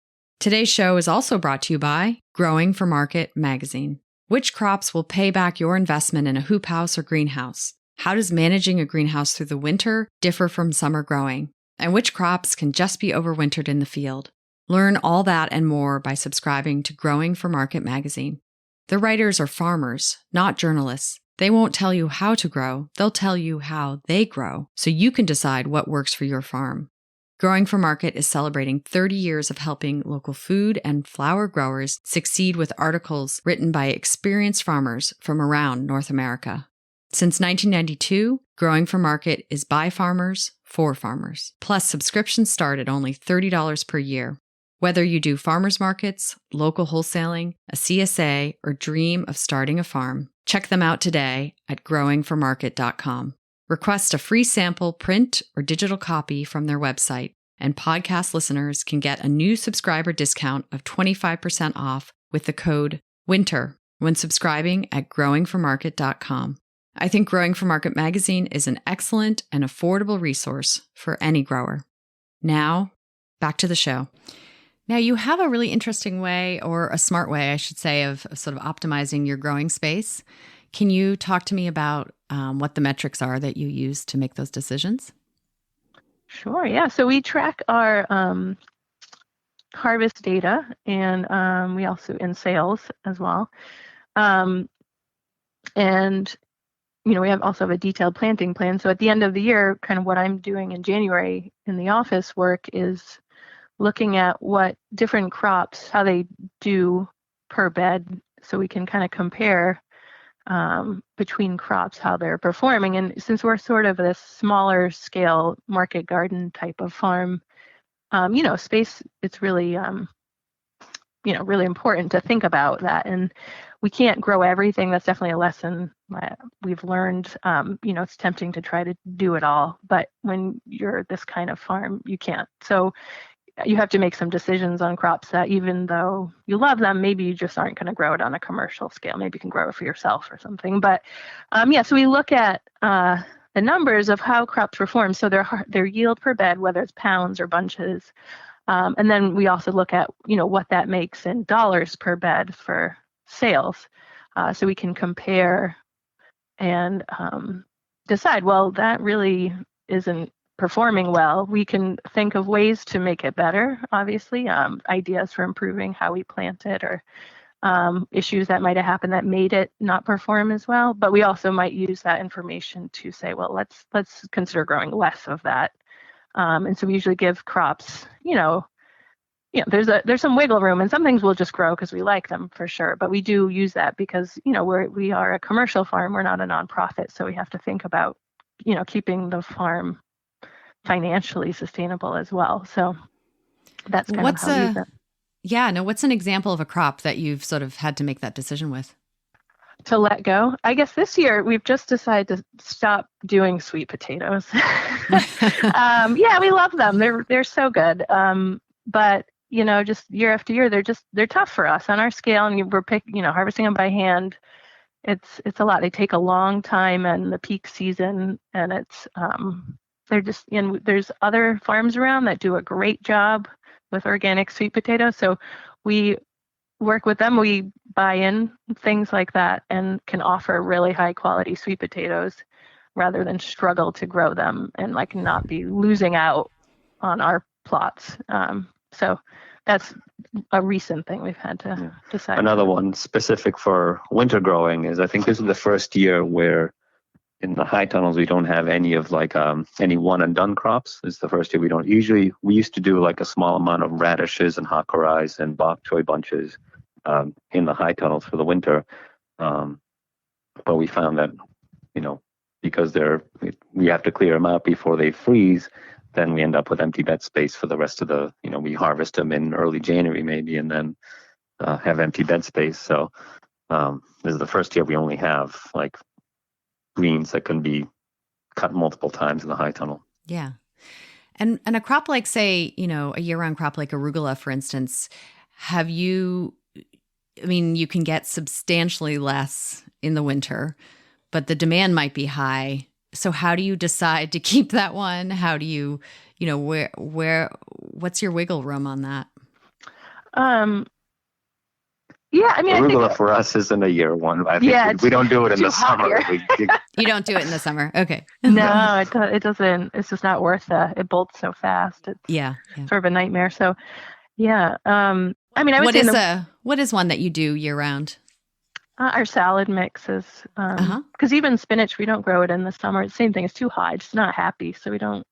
Today's show is also brought to you by Growing for Market magazine. Which crops will pay back your investment in a hoop house or greenhouse? How does managing a greenhouse through the winter differ from summer growing? And which crops can just be overwintered in the field? Learn all that and more by subscribing to Growing for Market magazine. The writers are farmers, not journalists. They won't tell you how to grow, they'll tell you how they grow, so you can decide what works for your farm. Growing for Market is celebrating 30 years of helping local food and flower growers succeed with articles written by experienced farmers from around North America. Since 1992, Growing for Market is by farmers, for farmers. Plus, subscriptions start at only $30 per year. Whether you do farmers markets, local wholesaling, a CSA, or dream of starting a farm, check them out today at growingformarket.com. Request a free sample print or digital copy from their website, and podcast listeners can get a new subscriber discount of 25% off with the code WINTER when subscribing at growingformarket.com. I think Growing for Market magazine is an excellent and affordable resource for any grower. Now, back to the show. Now, you have a really interesting way, or a smart way, I should say, of sort of optimizing your growing space. Can you talk to me about what the metrics are that you use to make those decisions? Sure. Yeah. So we track our harvest data, and we also in sales as well. And we also have a detailed planting plan. So at the end of the year, kind of what I'm doing in January in the office work is looking at what different crops, how they do per bed, so we can kind of compare between crops how they're performing. And since we're sort of a smaller scale market garden type of farm, space, it's really really important to think about that. And we can't grow everything. That's definitely a lesson that we've learned. It's tempting to try to do it all, but when you're this kind of farm, you can't. So you have to make some decisions on crops that, even though you love them, maybe you just aren't going to grow it on a commercial scale. Maybe you can grow it for yourself or something. But so we look at the numbers of how crops perform. So their yield per bed, whether it's pounds or bunches. And then we also look at, what that makes in dollars per bed for sales. So we can compare and decide, well, that really isn't performing well. We can think of ways to make it better, obviously, ideas for improving how we plant it, or issues that might have happened that made it not perform as well. But we also might use that information to say, well, let's consider growing less of that. And so we usually give crops, there's some wiggle room, and some things will just grow because we like them for sure. But we do use that because, we are a commercial farm. We're not a nonprofit. So we have to think about, keeping the farm financially sustainable as well. So that's kind of how we use it. Yeah, no, what's an example of a crop that you've sort of had to make that decision with? To let go. I guess this year we've just decided to stop doing sweet potatoes. We love them. They're so good. But just year after year, they're tough for us on our scale, and we're harvesting them by hand. It's a lot. They take a long time and the peak season, and it's they're just, there's other farms around that do a great job with organic sweet potatoes. So we work with them. We buy in things like that and can offer really high quality sweet potatoes rather than struggle to grow them and not be losing out on our plots. So that's a recent thing we've had to decide. Another one specific for winter growing is, I think this is the first year where in the high tunnels we don't have any of any one and done crops. It's the first year we don't. Usually we used to do a small amount of radishes and hakurais and bok choy bunches in the high tunnels for the winter. But we found that, because we have to clear them out before they freeze, then we end up with empty bed space for the rest of the, we harvest them in early January maybe, and then have empty bed space. So this is the first year we only have greens that can be cut multiple times in the high tunnel. Yeah. And a crop like, say, a year-round crop like arugula, for instance, you can get substantially less in the winter, but the demand might be high. So how do you decide to keep that one? How do you, what's your wiggle room on that? Arugula for us isn't a year one. I think we don't do it in the summer. You don't do it in the summer. Okay. No, it doesn't. It's just not worth it. It bolts so fast. It's sort of a nightmare. So, yeah. I would say what is one that you do year round? Our salad mixes, because even spinach, we don't grow it in the summer. The same thing. It's too hot. It's not happy, so we don't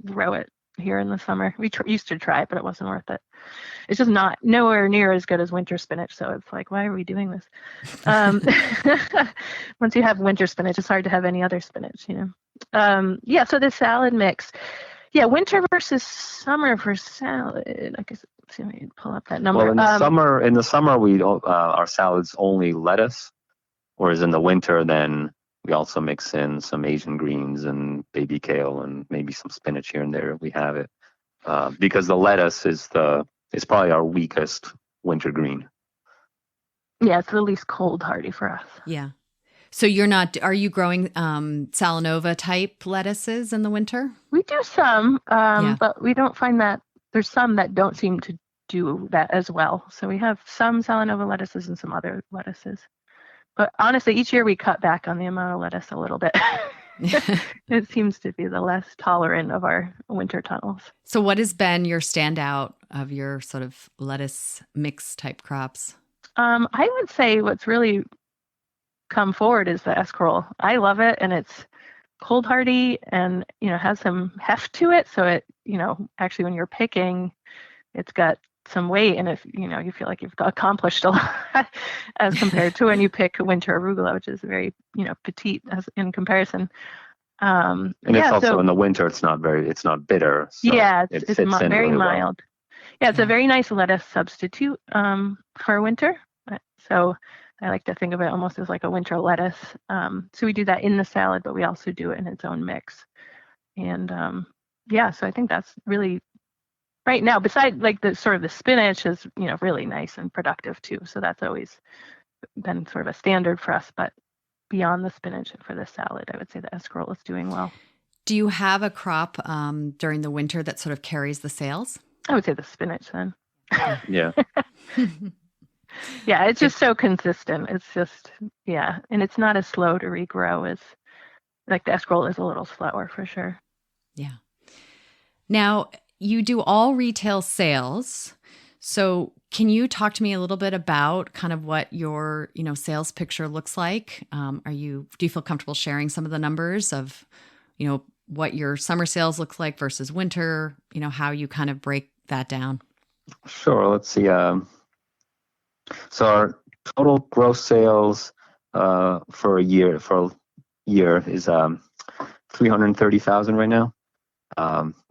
grow it here in the summer. We used to try it, but it wasn't worth it. It's just not nowhere near as good as winter spinach. So it's why are we doing this? Once you have winter spinach, it's hard to have any other spinach, So the salad mix. Yeah, winter versus summer for salad. I guess let me pull up that number. Well, in the summer, we our salads only lettuce, whereas in the winter, then we also mix in some Asian greens and baby kale and maybe some spinach here and there if we have it, because the lettuce is probably our weakest winter green. Yeah, it's the least cold hardy for us. Yeah. So are you growing Salanova type lettuces in the winter? We do some, but we don't find that there's some that don't seem to do that as well. So we have some Salanova lettuces and some other lettuces. But honestly, each year we cut back on the amount of lettuce a little bit. It seems to be the less tolerant of our winter tunnels. So what has been your standout of your sort of lettuce mix type crops? I would say what's really come forward is the escarole. I love it, and it's cold hardy and, has some heft to it. So it, actually when you're picking, it's got some weight, and if you feel like you've accomplished a lot as compared to when you pick winter arugula, which is very petite as in comparison. And it's also in the winter, it's not bitter. So it's very really mild. Well. It's a very nice lettuce substitute for winter. So I like to think of it almost as like a winter lettuce. So we do that in the salad, but we also do it in its own mix. And so I think that's really right now, besides like the sort of the spinach is, really nice and productive too. So that's always been sort of a standard for us. But beyond the spinach for the salad, I would say the escarole is doing well. Do you have a crop during the winter that sort of carries the sales? I would say the spinach then. Yeah. Yeah, it's just so consistent. It's just, and it's not as slow to regrow as like the escarole is a little slower for sure. Yeah. Now, you do all retail sales. So can you talk to me a little bit about kind of what your, sales picture looks like? Do you feel comfortable sharing some of the numbers of, what your summer sales looks like versus winter, how you kind of break that down? Sure. Let's see. So our total gross sales for a year is 330,000 right now.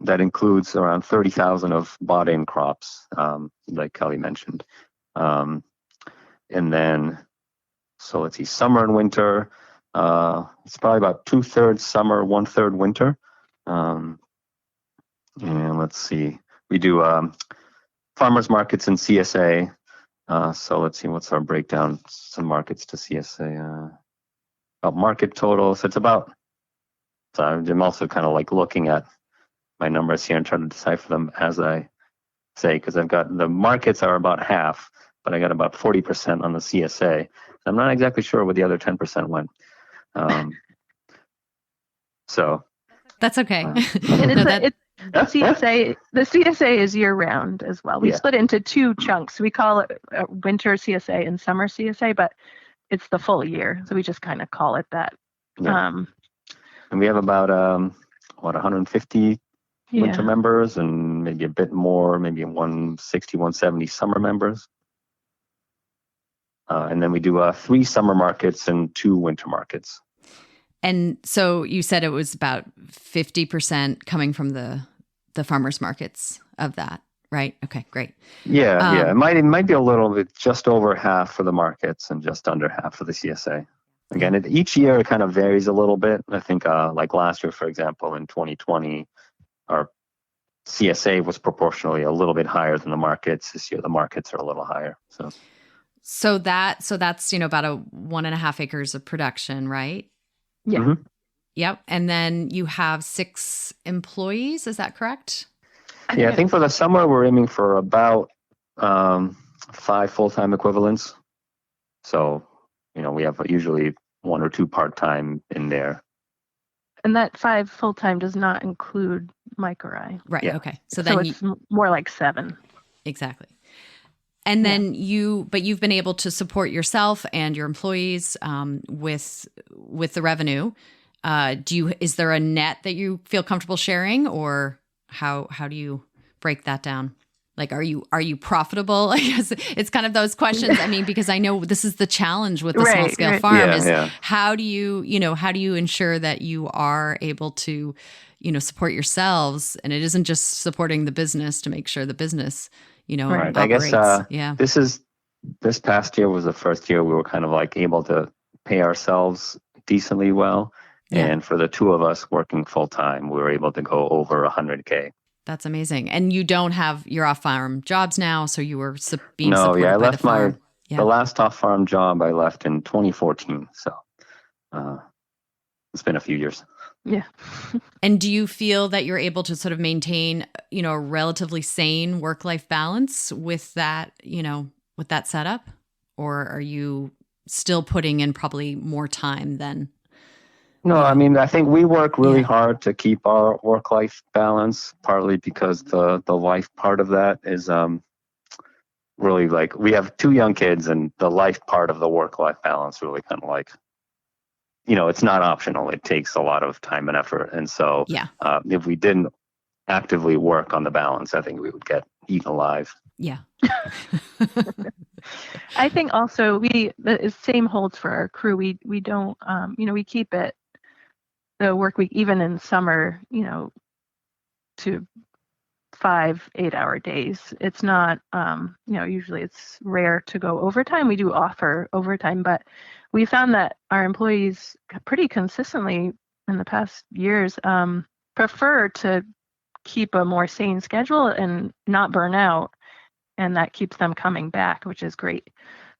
That includes around 30,000 of bought-in crops, like Kelly mentioned. And then, so let's see, summer and winter. It's probably about 2/3 summer, 1/3 winter. And let's see, we do farmers markets and CSA. So let's see, what's our breakdown? Some markets to CSA. Market total. So it's about. So I'm also kind of like looking at my numbers here and trying to decipher them as I say, because I've got the markets are about half, but I got about 40% on the CSA. I'm not exactly sure where the other 10% went. So that's okay. And the CSA is year round as well. We split into two chunks. We call it winter CSA and summer CSA, but it's the full year. So we just kind of call it that. Yeah. And we have about 150 winter members and maybe a bit more, maybe 160, 170 summer members. And then we do 3 summer markets and 2 winter markets. And so you said it was about 50% coming from the farmers markets of that, right? Okay, great. Yeah. It might be a little bit, just over half for the markets and just under half for the CSA. Again, each year it kind of varies a little bit. I think like last year, for example, in 2020, our CSA was proportionally a little bit higher than the markets. This year, the markets are a little higher. So that's about 1.5 acres of production, right? Yeah. Mm-hmm. Yep. And then you have 6 employees. Is that correct? I think for the summer, we're aiming for about 5 full-time equivalents. So, we have usually 1 or 2 part-time in there. And that 5 full-time does not include Mike or I. Right. Yeah. Okay. So it's more like 7. Exactly. And then you've been able to support yourself and your employees with the revenue. Is there a net that you feel comfortable sharing, or how do you break that down? Like, are you profitable? I guess it's kind of those questions. I mean, because I know this is the challenge with the small scale farm how do you ensure that you are able to, support yourselves, and it isn't just supporting the business to make sure the business, right. operates. I guess this past year was the first year we were kind of like able to pay ourselves decently well. Yeah. And for the 2 of us working full time, we were able to go over 100K. That's amazing. And you don't have your off-farm jobs now, so you were being supported by the farm. I left the last off-farm job I left in 2014. So it's been a few years. Yeah. And do you feel that you're able to sort of maintain, a relatively sane work-life balance with that, with that setup? Or are you still putting in probably more time than. No, I mean, I think we work really Yeah. hard to keep our work-life balance, partly because the life part of that is really like, we have 2 young kids, and the life part of the work-life balance really kind of like, it's not optional. It takes a lot of time and effort. And so Yeah. if we didn't actively work on the balance, I think we would get eaten alive. Yeah. I think also the same holds for our crew. We don't, we keep it the work week, even in summer, to 5 8-hour days. It's not, usually it's rare to go overtime. We do offer overtime, but we found that our employees pretty consistently in the past years prefer to keep a more sane schedule and not burn out. And that keeps them coming back, which is great.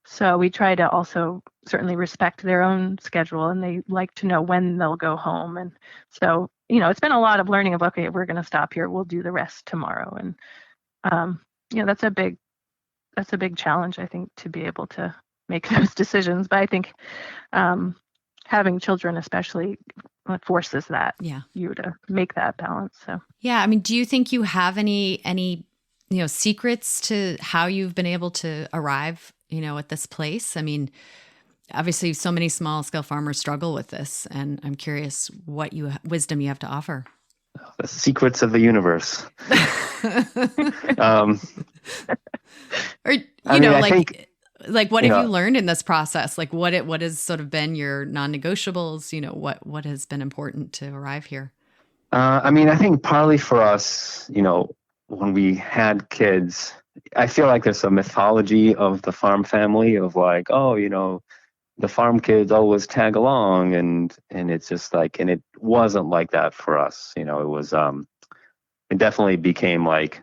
So we try to also certainly respect their own schedule, and they like to know when they'll go home. And so, it's been a lot of learning of, okay, we're going to stop here. We'll do the rest tomorrow. And, that's a big challenge, I think, to be able to make those decisions. But I think having children especially forces you to make that balance. So, yeah. I mean, do you think you have any secrets to how you've been able to arrive, at this place? I mean, obviously so many small scale farmers struggle with this, and I'm curious what wisdom you have to offer. The secrets of the universe. Or, what have you learned in this process? Like what has sort of been your non-negotiables? What has been important to arrive here? I think partly for us, when we had kids, I feel like there's a mythology of the farm family of like, the farm kids always tag along, and it's just like, and it wasn't like that for us. It was, it definitely became like,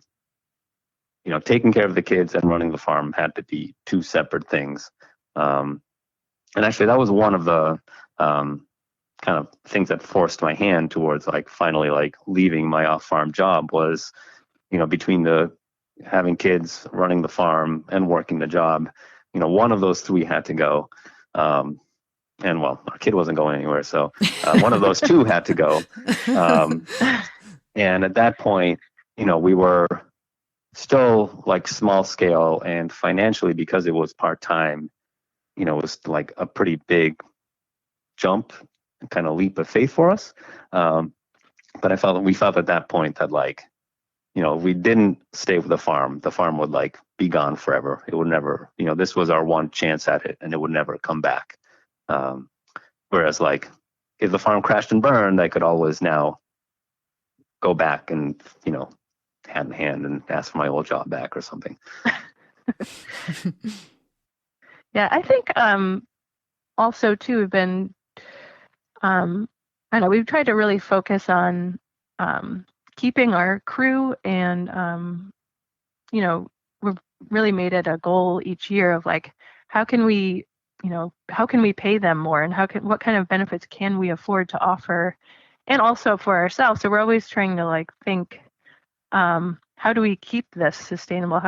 taking care of the kids and running the farm had to be 2 separate things. And actually that was one of the kind of things that forced my hand towards like finally like leaving my off-farm job was, between the having kids, running the farm, and working the job, one of those 3 had to go. And well, our kid wasn't going anywhere. So one of those 2 had to go. And at that point, we were still like small scale, and financially, because it was part-time, it was like a pretty big jump, kind of leap of faith for us. But we felt at that point that like, if we didn't stay with the farm would like be gone forever. It would never, this was our one chance at it, and it would never come back. Whereas like if the farm crashed and burned, I could always now go back and, hand in hand and ask for my old job back or something. Yeah, I think also too we've been, we've tried to really focus on keeping our crew, and we've really made it a goal each year of like, how can we pay them more, and what kind of benefits can we afford to offer, and also for ourselves. So we're always trying to like think, how do we keep this sustainable?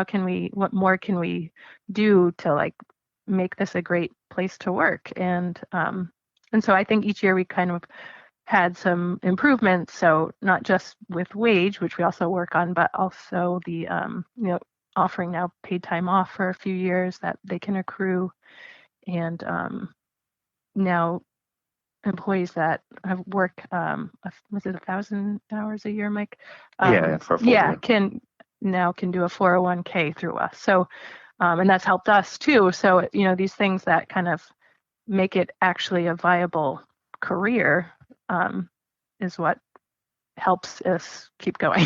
What more can we do to like make this a great place to work? And so I think each year we kind of had some improvements. So not just with wage, which we also work on, but also the offering now paid time off for a few years that they can accrue, and now employees that have worked was it 1,000 hours a year, Mike? For a full year. can do a 401k through us. So and that's helped us too. So these things that kind of make it actually a viable career is what helps us keep going.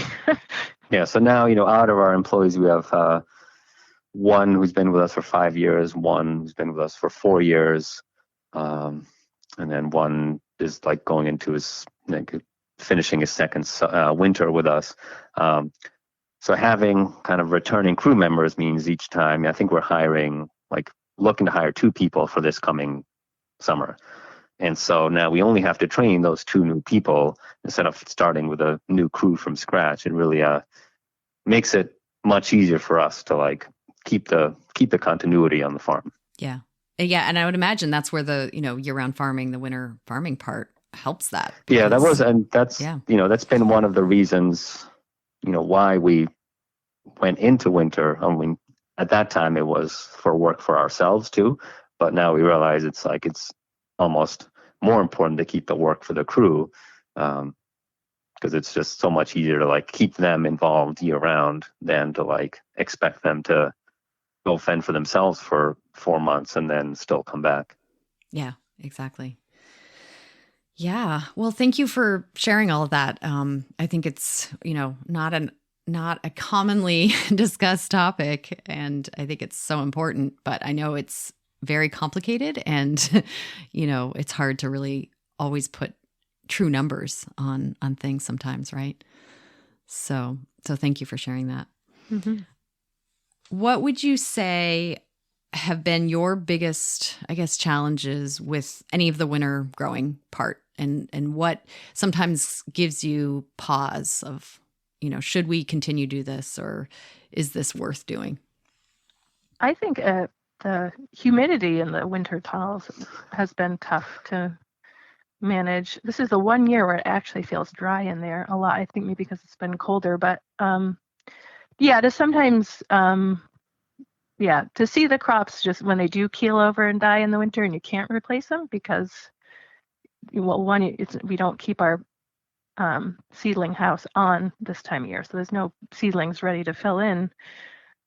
Yeah. So now, out of our employees, we have one who's been with us for 5 years, one who's been with us for 4 years, and then one is like going into his finishing his second winter with us. So having kind of returning crew members means each time, I think we're looking to hire 2 people for this coming summer. And so now we only have to train those 2 new people instead of starting with a new crew from scratch. It really makes it much easier for us to like keep the continuity on the farm. Yeah. Yeah, and I would imagine that's where the, year-round farming, the winter farming part helps that. Yeah, because- that's Yeah. that's been one of the reasons, why we went into winter. I mean, at that time it was for work for ourselves too, but now we realize it's almost more important to keep the work for the crew, because it's just so much easier to like keep them involved year round than to like expect them to go fend for themselves for 4 months and then still come back. Yeah, exactly. Yeah. Well, thank you for sharing all of that. I think it's, not a commonly discussed topic, and I think it's so important, but I know it's very complicated, and, it's hard to really always put true numbers on things sometimes, right? So thank you for sharing that. Mm-hmm. What would you say have been your biggest, I guess, challenges with any of the winter growing part, and what sometimes gives you pause of, should we continue to do this, or is this worth doing? I think the humidity in the winter tunnels has been tough to manage. This is the one year where it actually feels dry in there a lot. I think maybe because it's been colder, but to sometimes to see the crops just when they do keel over and die in the winter and you can't replace them because, we don't keep our seedling house on this time of year, so there's no seedlings ready to fill in.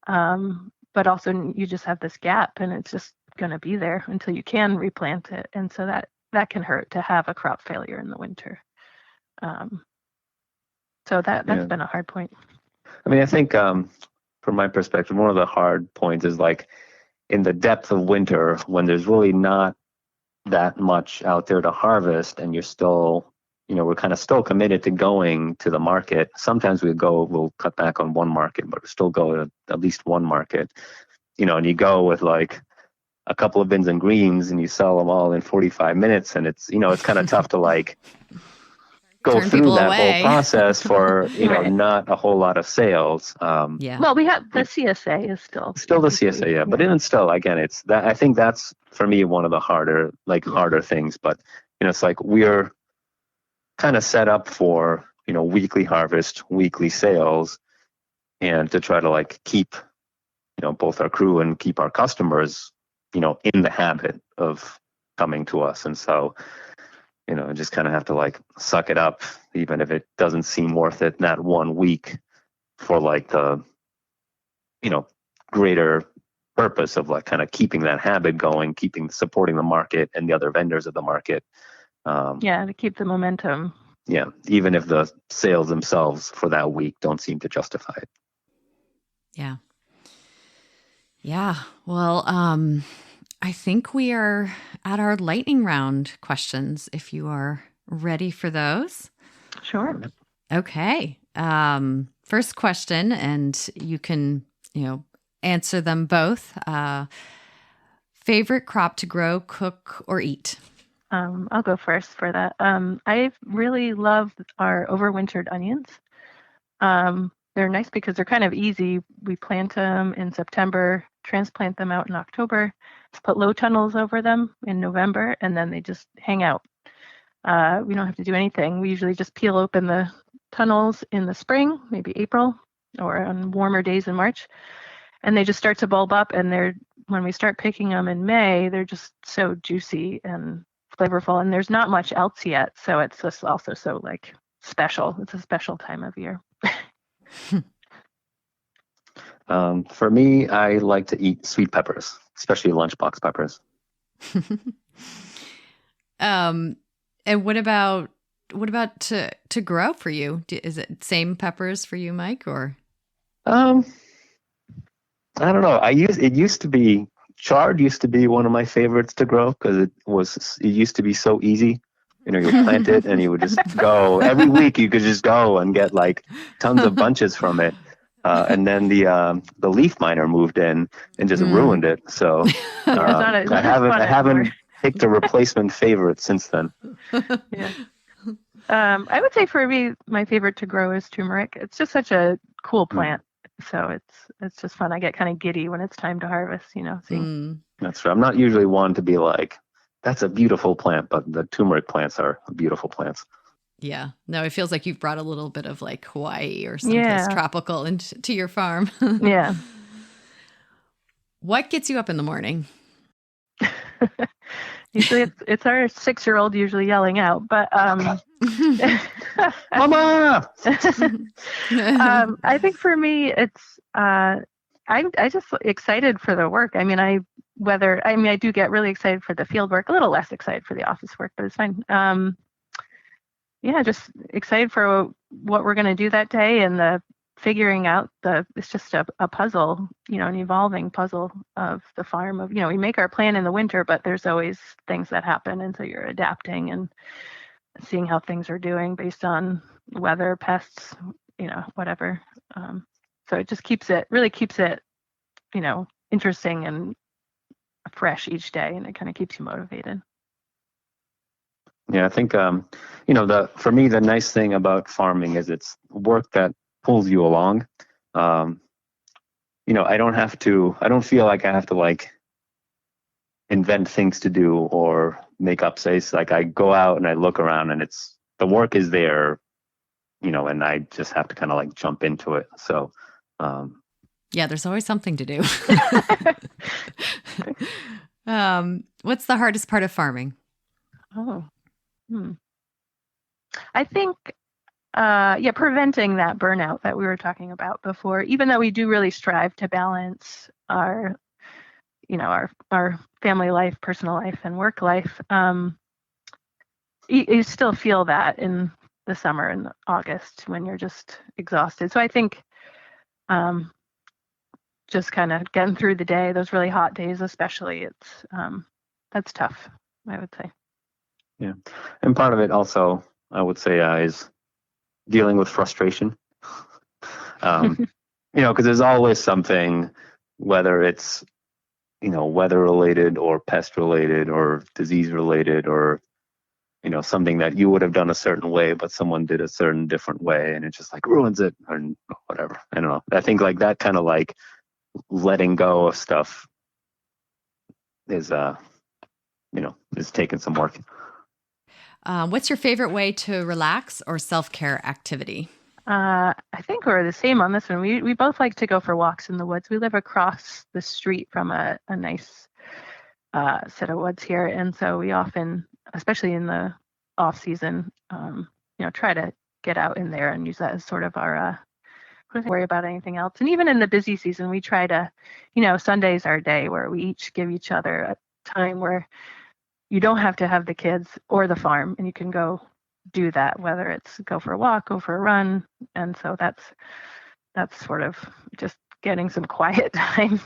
But also you just have this gap, and it's just going to be there until you can replant it, and so that can hurt to have a crop failure in the winter. So that's been a hard point. I mean, I think from my perspective, one of the hard points is like in the depth of winter when there's really not that much out there to harvest, and you're still, we're kind of still committed to going to the market. Sometimes we'll cut back on one market, but we still go to at least one market, and you go with like a couple of bins and greens and you sell them all in 45 minutes. And it's, it's kind of tough to like go Turn through people that away. whole process for, Right. not a whole lot of sales. Yeah. Well, we have the CSA is still The CSA, yeah. But even still, again, it's that, I think that's for me one of the harder things. But it's like we're kind of set up for weekly harvest, weekly sales, and to try to like keep both our crew and keep our customers in the habit of coming to us. And so just kind of have to like suck it up, even if it doesn't seem worth it that 1 week for like the greater purpose of like kind of keeping that habit going, supporting the market and the other vendors of the market. To keep the momentum. Yeah, even if the sales themselves for that week don't seem to justify it. Yeah. Yeah. Well, I think we are at our lightning round questions, if you are ready for those. Sure. Okay. First question, and you can, answer them both. Favorite crop to grow, cook, or eat? I'll go first for that. I really love our overwintered onions. They're nice because they're kind of easy. We plant them in September, transplant them out in October, put low tunnels over them in November, and then they just hang out. We don't have to do anything. We usually just peel open the tunnels in the spring, maybe April, or on warmer days in March, and they just start to bulb up. And when we start picking them in May, they're just so juicy and flavorful, and there's not much else yet, so it's just also so like special. It's a special time of year. For me, I like to eat sweet peppers, especially lunchbox peppers. And what about to grow for you? Is it same peppers for you, Mike, or? I don't know. It used to be chard used to be one of my favorites to grow because it used to be so easy. You plant it and you would just go every week. You could just go and get like tons of bunches from it. And then the leaf miner moved in and just ruined it. So I haven't picked a replacement favorite since then. Yeah. I would say for me, my favorite to grow is turmeric. It's just such a cool plant. So it's just fun. I get kind of giddy when it's time to harvest, seeing. That's right. I'm not usually one to be like, that's a beautiful plant, but the turmeric plants are beautiful plants. Yeah. No, it feels like you've brought a little bit of like Hawaii or someplace tropical into your farm. Yeah. What gets you up in the morning? Usually it's our 6-year-old usually yelling out, but Mama! I think for me it's I'm just excited for the work. I mean, I do get really excited for the field work, a little less excited for the office work, but it's fine. Just excited for what we're going to do that day, and the figuring out it's just a puzzle, an evolving puzzle of the farm of, we make our plan in the winter, but there's always things that happen. And so you're adapting and seeing how things are doing based on weather, pests, whatever. So it just really keeps it, interesting and fresh each day. And it kind of keeps you motivated. Yeah, I think, for me, the nice thing about farming is it's work that pulls you along. I don't feel like I have to like invent things to do or make up space. Like I go out and I look around and the work is there, and I just have to kind of like jump into it. So, yeah, there's always something to do. What's the hardest part of farming? I think, preventing that burnout that we were talking about before, even though we do really strive to balance our family life, personal life, and work life, you still feel that in the summer and August when you're just exhausted. So I think just kind of getting through the day, those really hot days especially, that's tough, I would say. Yeah. And part of it also, I would say, is dealing with frustration. Because there's always something, whether it's, weather related or pest related or disease related or, something that you would have done a certain way, but someone did a certain different way and it just like ruins it or whatever. I don't know. I think like that kind of like letting go of stuff is taking some work. What's your favorite way to relax or self-care activity? I think we're the same on this one. We both like to go for walks in the woods. We live across the street from a nice set of woods here. And so we often, especially in the off season, try to get out in there and use that as sort of our, don't worry about anything else. And even in the busy season, we try to, Sunday's our day where we each give each other a time where you don't have to have the kids or the farm, and you can go do that, whether it's go for a walk, go for a run. And so that's sort of just getting some quiet time.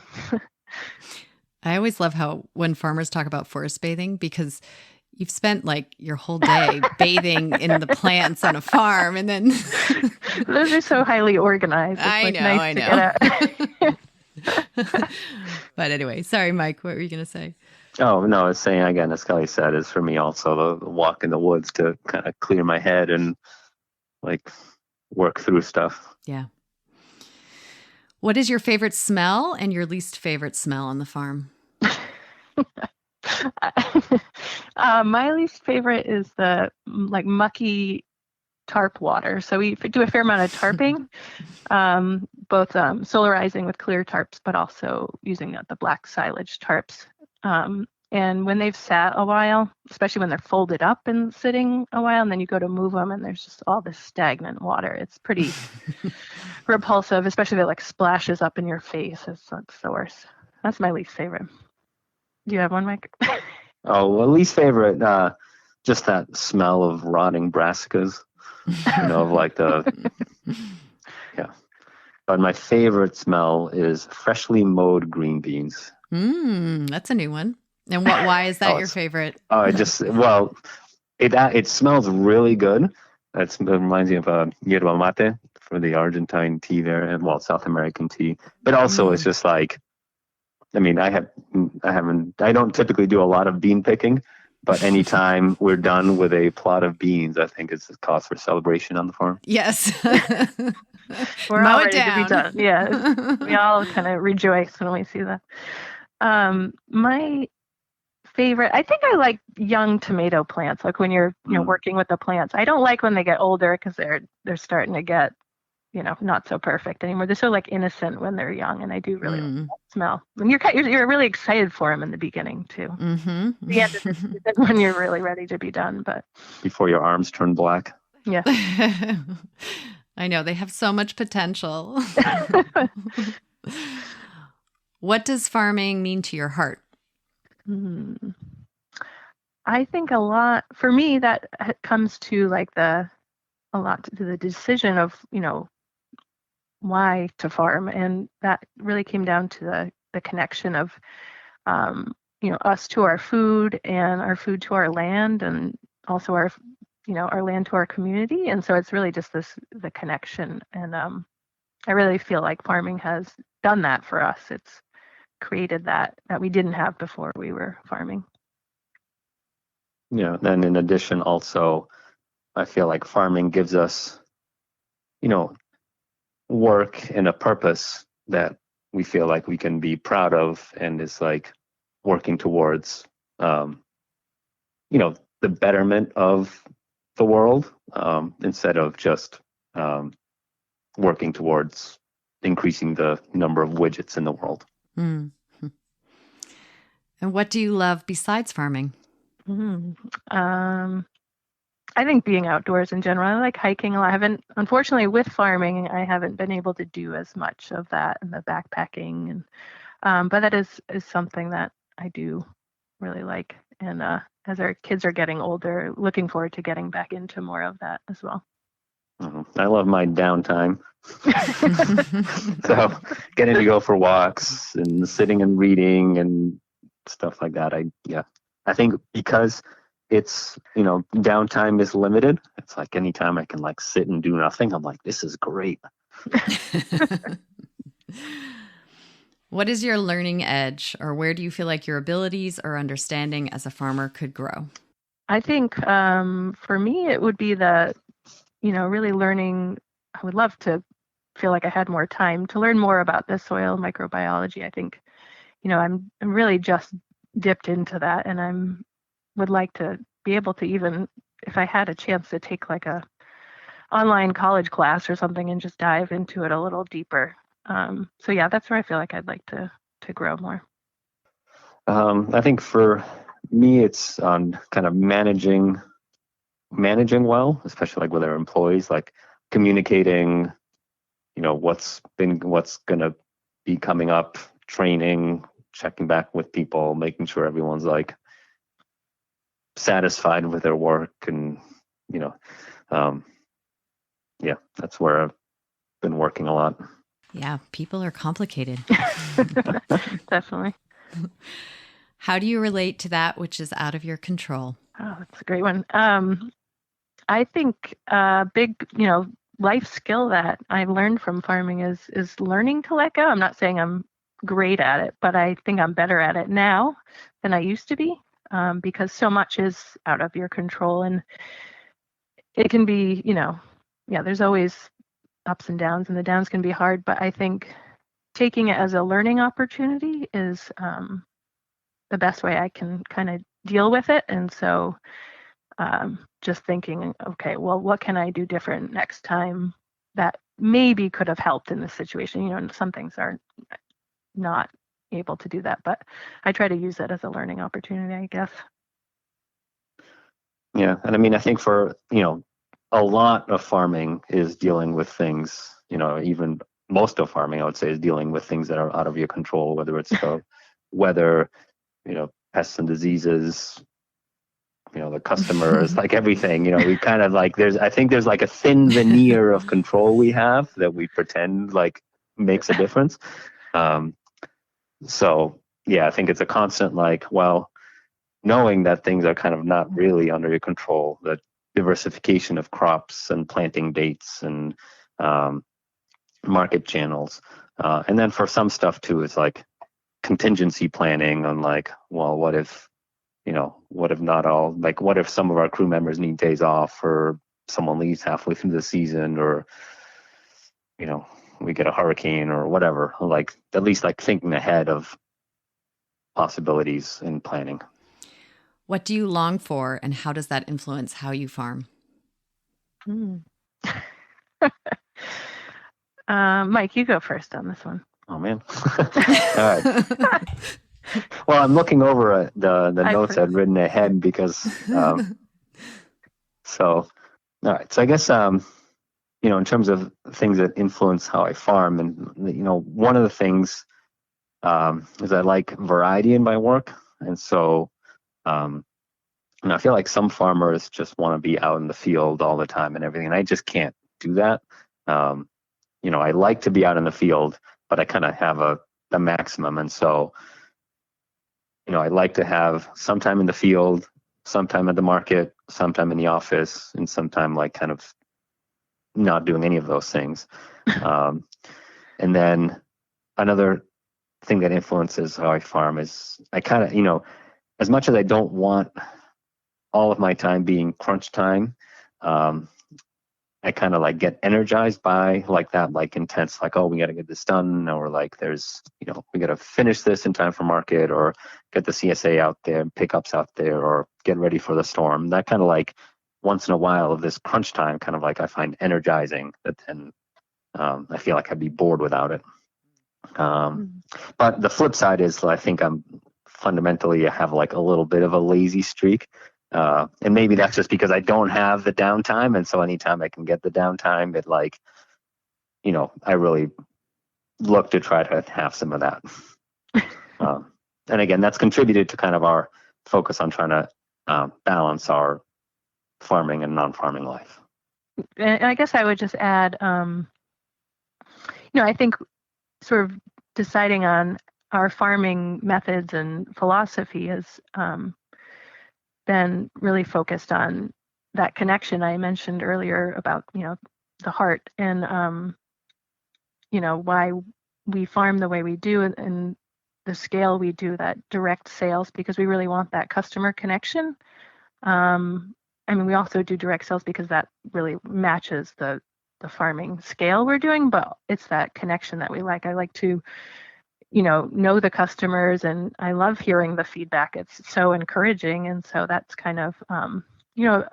I always love how when farmers talk about forest bathing, because you've spent like your whole day bathing in the plants on a farm, and then those are so highly organized. It's I know. But anyway, sorry, Mike, what were you going to say? Oh, no, I was saying, again, as Kelly said, is for me also the walk in the woods to kind of clear my head and like work through stuff. Yeah. What is your favorite smell and your least favorite smell on the farm? My least favorite is the like mucky tarp water. So we do a fair amount of tarping, both solarizing with clear tarps, but also using the black silage tarps. And when they've sat a while, especially when they're folded up and sitting a while, and then you go to move them and there's just all this stagnant water. It's pretty repulsive, especially if it like splashes up in your face. It's the worst. That's my least favorite. Do you have one, Mike? Least favorite, just that smell of rotting brassicas, of like yeah. But my favorite smell is freshly mowed green beans. That's a new one. And why is that your favorite? It smells really good. It reminds me of yerba mate for the Argentine tea there, and South American tea. But also it's just like, I mean, I don't typically do a lot of bean picking, But anytime we're done with a plot of beans, I think it's a cause for celebration on the farm. Yes. We're Mow all it ready to be down. done. Yeah, we all kind of rejoice when we see that. My favorite, I think I like young tomato plants, like when you're working with the plants. I don't like when they get older because they're starting to get not so perfect anymore. They're so like innocent when they're young, and I do really like that smell. And you're really excited for them in the beginning too. Mm-hmm. The end of the season when you're really ready to be done, but Before your arms turn black. yeah. I know they have so much potential. What does farming mean to your heart? I think a lot for me that comes to like a lot to the decision of why to farm, and that really came down to the connection of us to our food and our food to our land, and also our our land to our community. And so it's really just the connection, and I really feel like farming has done that for us. It's created that we didn't have before we were farming. Yeah, then in addition, also, I feel like farming gives us, work and a purpose that we feel like we can be proud of, and is like working towards, the betterment of the world, instead of just working towards increasing the number of widgets in the world. Mm-hmm. And what do you love besides farming? I think being outdoors in general. I like hiking a lot. Unfortunately, with farming, I haven't been able to do as much of that and the backpacking, and but that is something that I do really like. And as our kids are getting older, looking forward to getting back into more of that as well. I love my downtime. So getting to go for walks and sitting and reading and stuff like that. I think because it's, downtime is limited. It's like anytime I can like sit and do nothing, I'm like, this is great. What is your learning edge, or where do you feel like your abilities or understanding as a farmer could grow? I think for me, it would be really learning. I would love to feel like I had more time to learn more about the soil microbiology. I think, I'm really just dipped into that, and would like to be able to, even if I had a chance to take like a online college class or something and just dive into it a little deeper. So yeah, that's where I feel like I'd like to grow more. I think for me, it's on kind of managing well, especially like with our employees, like communicating, what's going to be coming up, training, checking back with people, making sure everyone's like satisfied with their work, and that's where I've been working a lot. Yeah, people are complicated. Definitely. How do you relate to that which is out of your control? Oh, that's a great one. I think a big, life skill that I've learned from farming is learning to let go. I'm not saying I'm great at it, but I think I'm better at it now than I used to be, because so much is out of your control, and it can be, there's always ups and downs, and the downs can be hard, but I think taking it as a learning opportunity is the best way I can kind of deal with it. And so just thinking, okay, well, what can I do different next time that maybe could have helped in this situation? And some things are not able to do that, but I try to use it as a learning opportunity, I guess. Yeah. And I mean, I think for, a lot of farming is dealing with things, even most of farming, I would say, is dealing with things that are out of your control, whether it's the weather, pests and diseases, the customers, like everything, we kind of like, I think there's like a thin veneer of control we have that we pretend like makes a difference. So yeah, I think it's a constant, like, well, knowing that things are kind of not really under your control, that diversification of crops and planting dates and market channels. And then for some stuff too, it's like contingency planning on like, well, what if what if not all, like, what if some of our crew members need days off, or someone leaves halfway through the season, or, we get a hurricane or whatever, like, at least like thinking ahead of possibilities and planning. What do you long for, and how does that influence how you farm? Mike, you go first on this one. Oh, man. All right. Well, I'm looking over the notes I'd written ahead because, all right. So I guess, in terms of things that influence how I farm, and, one of the things is I like variety in my work. And so, and I feel like some farmers just want to be out in the field all the time and everything, and I just can't do that. I like to be out in the field, but I kind of have a maximum. And so, I like to have some time in the field, sometime at the market, sometime in the office, and sometime like kind of not doing any of those things. And then another thing that influences how I farm is I kind of, as much as I don't want all of my time being crunch time, I kind of like get energized by like that, like intense, like, oh, we got to get this done, or like there's, we got to finish this in time for market, or get the CSA out there, pickups out there, or get ready for the storm. That kind of like once in a while of this crunch time kind of like I find energizing, that then I feel like I'd be bored without it. But the flip side is I think I'm fundamentally have like a little bit of a lazy streak. And maybe that's just because I don't have the downtime. And so anytime I can get the downtime, it like, I really look to try to have some of that. And again, that's contributed to kind of our focus on trying to balance our farming and non-farming life. And I guess I would just add, I think sort of deciding on our farming methods and philosophy has been really focused on that connection I mentioned earlier about, the heart and, why we farm the way we do and the scale we do, that direct sales, because we really want that customer connection. We also do direct sales because that really matches the farming scale we're doing, but it's that connection that we like. I like to, know the customers, and I love hearing the feedback. It's so encouraging. And so that's kind of, a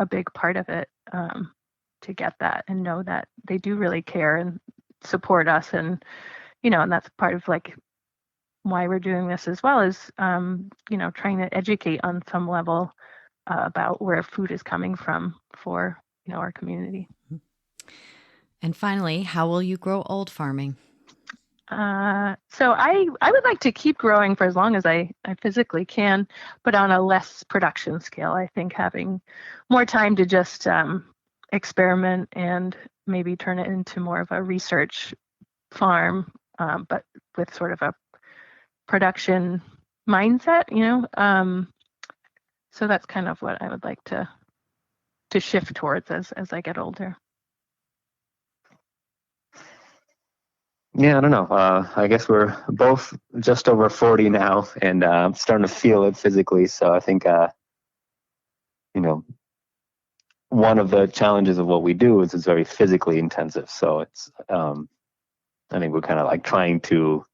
big part of it, to get that and know that they do really care and support us. And, and that's part of like why we're doing this as well, as, trying to educate on some level about where food is coming from for, our community. And finally, how will you grow old farming? So I would like to keep growing for as long as I physically can, but on a less production scale. I think having more time to just experiment and maybe turn it into more of a research farm, but with sort of a production mindset, So that's kind of what I would like to shift towards as I get older. Yeah, I don't know. I guess we're both just over 40 now, and I'm starting to feel it physically. So I think, one of the challenges of what we do is it's very physically intensive. So it's, I think we're kind of like trying to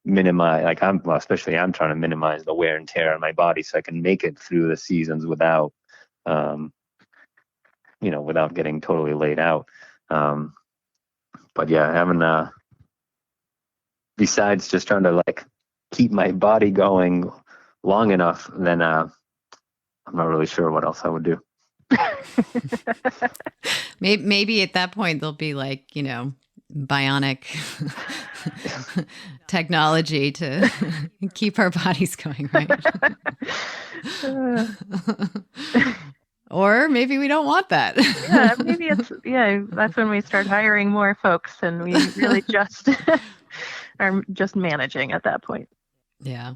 minimize, like I'm trying to minimize the wear and tear on my body so I can make it through the seasons without, without getting totally laid out. But yeah, having besides just trying to like keep my body going long enough, then I'm not really sure what else I would do. Maybe at that point there'll be like, bionic technology to keep our bodies going, right? Or maybe we don't want that. Yeah, that's when we start hiring more folks and we really just are just managing at that point. Yeah.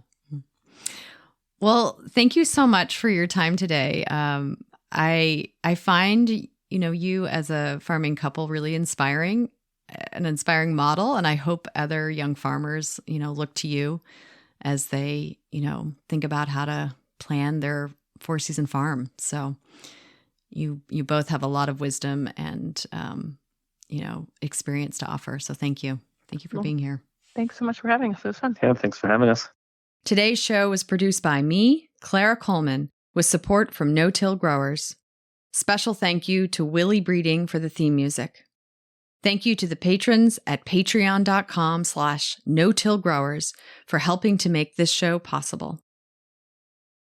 Well, thank you so much for your time today. I find, you as a farming couple really inspiring, an inspiring model. And I hope other young farmers, look to you as they, think about how to plan their Four Season Farm. So you both have a lot of wisdom and, experience to offer. So thank you. Thank you for being here. Thanks so much for having us. It was fun. Yeah, thanks for having us. Today's show was produced by me, Clara Coleman, with support from No Till Growers. Special thank you to Willie Breeding for the theme music. Thank you to the patrons at patreon.com/no-till growers for helping to make this show possible.